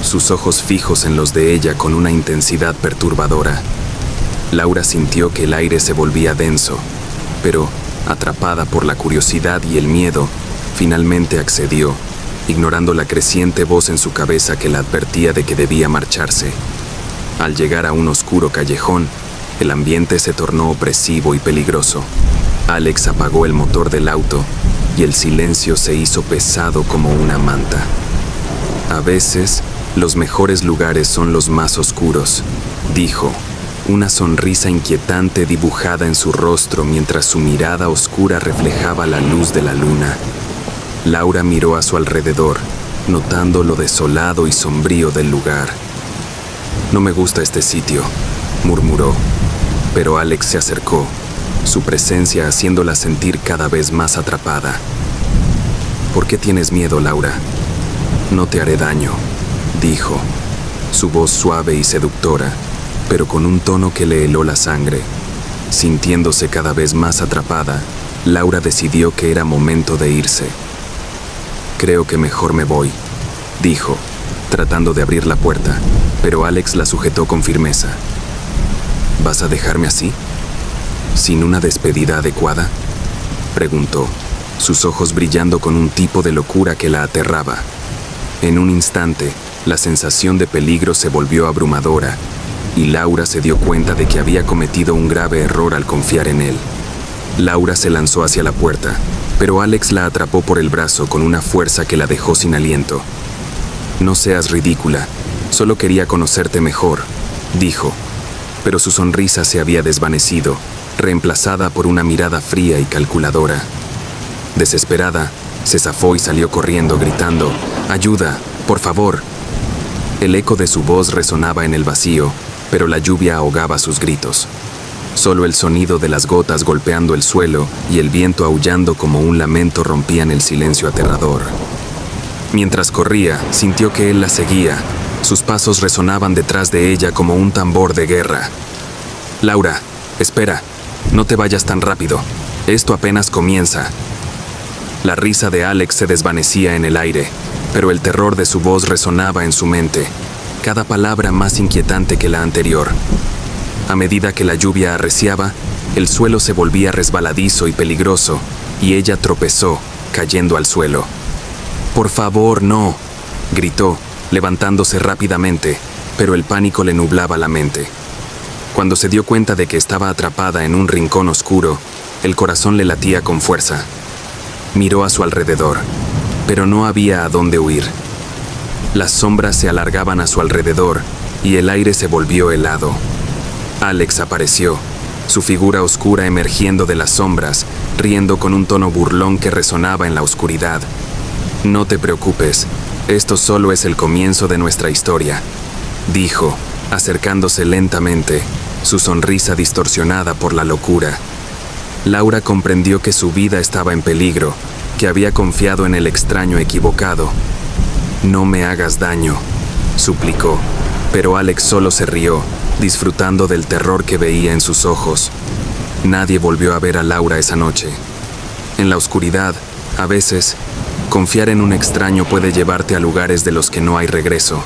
sus ojos fijos en los de ella con una intensidad perturbadora. Laura sintió que el aire se volvía denso, pero, atrapada por la curiosidad y el miedo, finalmente accedió, ignorando la creciente voz en su cabeza que la advertía de que debía marcharse. Al llegar a un oscuro callejón, el ambiente se tornó opresivo y peligroso. Alex apagó el motor del auto y el silencio se hizo pesado como una manta. A veces, los mejores lugares son los más oscuros, dijo, una sonrisa inquietante dibujada en su rostro mientras su mirada oscura reflejaba la luz de la luna. Laura miró a su alrededor, notando lo desolado y sombrío del lugar. No me gusta este sitio, murmuró, pero Alex se acercó, su presencia haciéndola sentir cada vez más atrapada. ¿Por qué tienes miedo, Laura? No te haré daño, dijo, su voz suave y seductora, pero con un tono que le heló la sangre. Sintiéndose cada vez más atrapada, Laura decidió que era momento de irse. Creo que mejor me voy, dijo, tratando de abrir la puerta, pero Alex la sujetó con firmeza. ¿Vas a dejarme así? ¿Sin una despedida adecuada?, preguntó, sus ojos brillando con un tipo de locura que la aterraba. En un instante, la sensación de peligro se volvió abrumadora, y Laura se dio cuenta de que había cometido un grave error al confiar en él. Laura se lanzó hacia la puerta, pero Alex la atrapó por el brazo con una fuerza que la dejó sin aliento. No seas ridícula, solo quería conocerte mejor, dijo, pero su sonrisa se había desvanecido, reemplazada por una mirada fría y calculadora. Desesperada, se zafó y salió corriendo gritando, «¡Ayuda! ¡Por favor!». El eco de su voz resonaba en el vacío, pero la lluvia ahogaba sus gritos. Solo el sonido de las gotas golpeando el suelo y el viento aullando como un lamento rompían el silencio aterrador. Mientras corría, sintió que él la seguía. Sus pasos resonaban detrás de ella como un tambor de guerra. «Laura, espera, no te vayas tan rápido. Esto apenas comienza». La risa de Alex se desvanecía en el aire, pero el terror de su voz resonaba en su mente, cada palabra más inquietante que la anterior. A medida que la lluvia arreciaba, el suelo se volvía resbaladizo y peligroso, y ella tropezó, cayendo al suelo. «Por favor, no», gritó, levantándose rápidamente, pero el pánico le nublaba la mente. Cuando se dio cuenta de que estaba atrapada en un rincón oscuro, el corazón le latía con fuerza. Miró a su alrededor, pero no había a dónde huir. Las sombras se alargaban a su alrededor y el aire se volvió helado. Alex apareció, su figura oscura emergiendo de las sombras, riendo con un tono burlón que resonaba en la oscuridad. «No te preocupes, esto solo es el comienzo de nuestra historia», dijo, acercándose lentamente, su sonrisa distorsionada por la locura. Laura comprendió que su vida estaba en peligro, que había confiado en el extraño equivocado. «No me hagas daño», suplicó, pero Alex solo se rió, disfrutando del terror que veía en sus ojos. Nadie volvió a ver a Laura esa noche. En la oscuridad, a veces, confiar en un extraño puede llevarte a lugares de los que no hay regreso.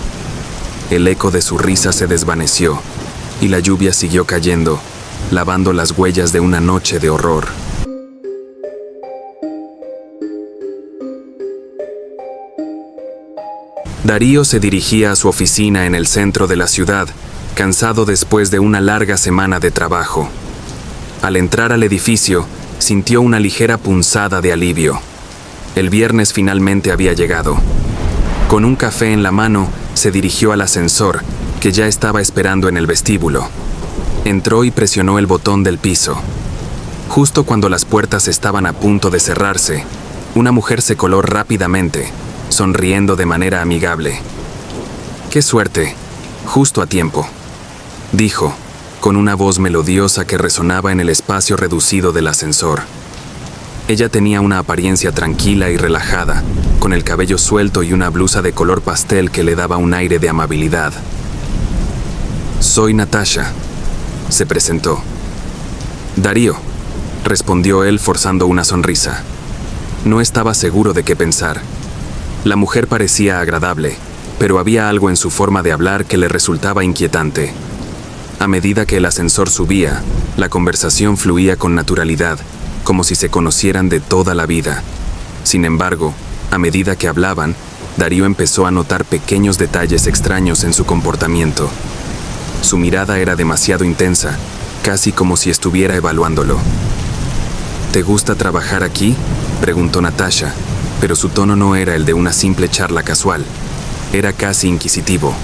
El eco de su risa se desvaneció, y la lluvia siguió cayendo, lavando las huellas de una noche de horror. Darío se dirigía a su oficina en el centro de la ciudad, cansado después de una larga semana de trabajo. Al entrar al edificio, sintió una ligera punzada de alivio. El viernes finalmente había llegado. Con un café en la mano, se dirigió al ascensor, que ya estaba esperando en el vestíbulo. Entró y presionó el botón del piso. Justo cuando las puertas estaban a punto de cerrarse, una mujer se coló rápidamente, sonriendo de manera amigable. «Qué suerte, justo a tiempo», dijo, con una voz melodiosa que resonaba en el espacio reducido del ascensor. Ella tenía una apariencia tranquila y relajada, con el cabello suelto y una blusa de color pastel que le daba un aire de amabilidad. «Soy Natasha», se presentó. «Darío», respondió él forzando una sonrisa. No estaba seguro de qué pensar. La mujer parecía agradable, pero había algo en su forma de hablar que le resultaba inquietante. A medida que el ascensor subía, la conversación fluía con naturalidad, como si se conocieran de toda la vida. Sin embargo, a medida que hablaban, Darío empezó a notar pequeños detalles extraños en su comportamiento. Su mirada era demasiado intensa, casi como si estuviera evaluándolo. «¿Te gusta trabajar aquí?», preguntó Natasha, pero su tono no era el de una simple charla casual. Era casi inquisitivo.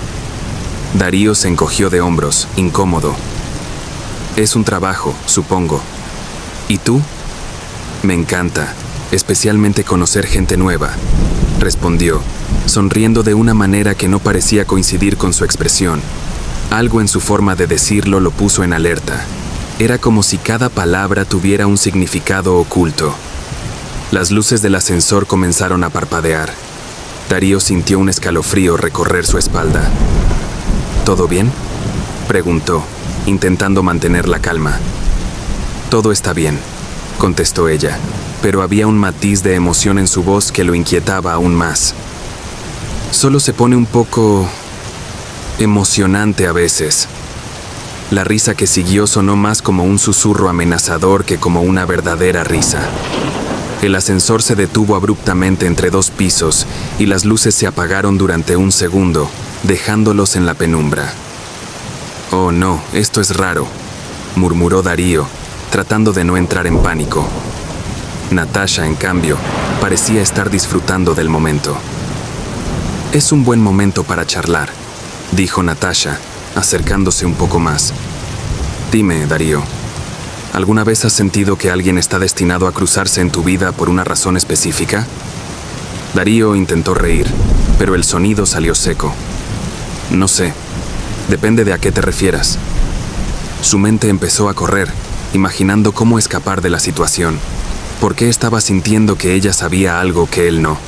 Darío se encogió de hombros, incómodo. «Es un trabajo, supongo. ¿Y tú?». «Me encanta, especialmente conocer gente nueva», respondió, sonriendo de una manera que no parecía coincidir con su expresión. Algo en su forma de decirlo lo puso en alerta. Era como si cada palabra tuviera un significado oculto. Las luces del ascensor comenzaron a parpadear. Darío sintió un escalofrío recorrer su espalda. «¿Todo bien?», preguntó, intentando mantener la calma. «Todo está bien», contestó ella, pero había un matiz de emoción en su voz que lo inquietaba aún más. «Solo se pone un poco emocionante a veces». La risa que siguió sonó más como un susurro amenazador que como una verdadera risa. El ascensor se detuvo abruptamente entre 2 pisos y las luces se apagaron durante un segundo, dejándolos en la penumbra. «Oh no, esto es raro», murmuró Darío, tratando de no entrar en pánico. Natasha, en cambio, parecía estar disfrutando del momento. «Es un buen momento para charlar», dijo Natasha, acercándose un poco más. «Dime, Darío, ¿alguna vez has sentido que alguien está destinado a cruzarse en tu vida por una razón específica?». Darío intentó reír, pero el sonido salió seco. «No sé, depende de a qué te refieras». Su mente empezó a correr, imaginando cómo escapar de la situación. ¿Por qué estaba sintiendo que ella sabía algo que él no?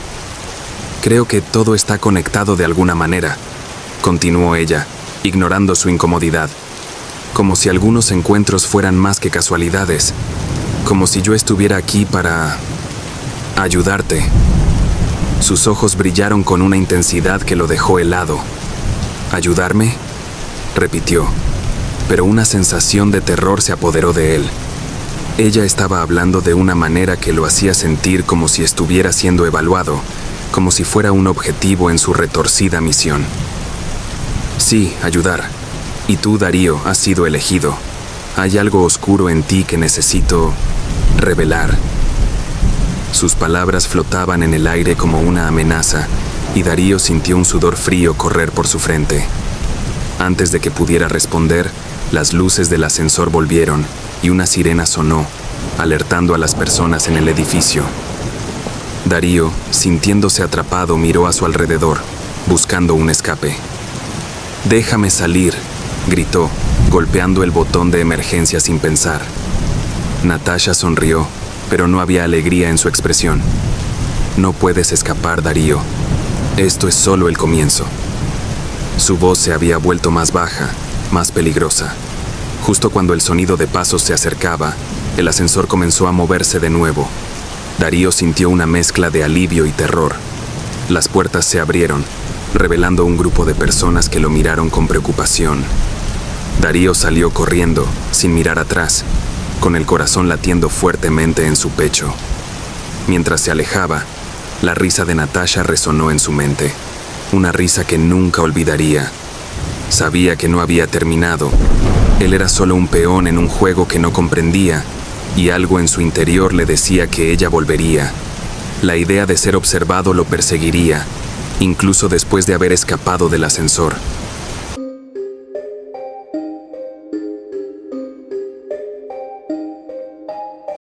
«Creo que todo está conectado de alguna manera», continuó ella, ignorando su incomodidad. «Como si algunos encuentros fueran más que casualidades. Como si yo estuviera aquí para ayudarte». Sus ojos brillaron con una intensidad que lo dejó helado. «¿Ayudarme?», repitió, pero una sensación de terror se apoderó de él. Ella estaba hablando de una manera que lo hacía sentir como si estuviera siendo evaluado, como si fuera un objetivo en su retorcida misión. «Sí, ayudar. Y tú, Darío, has sido elegido. Hay algo oscuro en ti que necesito revelar». Sus palabras flotaban en el aire como una amenaza, y Darío sintió un sudor frío correr por su frente. Antes de que pudiera responder, las luces del ascensor volvieron y una sirena sonó, alertando a las personas en el edificio. Darío, sintiéndose atrapado, miró a su alrededor, buscando un escape. «Déjame salir», gritó, golpeando el botón de emergencia sin pensar. Natasha sonrió, pero no había alegría en su expresión. «No puedes escapar, Darío. Esto es solo el comienzo». Su voz se había vuelto más baja, más peligrosa. Justo cuando el sonido de pasos se acercaba, el ascensor comenzó a moverse de nuevo. Darío sintió una mezcla de alivio y terror. Las puertas se abrieron, revelando un grupo de personas que lo miraron con preocupación. Darío salió corriendo, sin mirar atrás, con el corazón latiendo fuertemente en su pecho. Mientras se alejaba, la risa de Natasha resonó en su mente, una risa que nunca olvidaría. Sabía que no había terminado. Él era solo un peón en un juego que no comprendía, y algo en su interior le decía que ella volvería. La idea de ser observado lo perseguiría, incluso después de haber escapado del ascensor.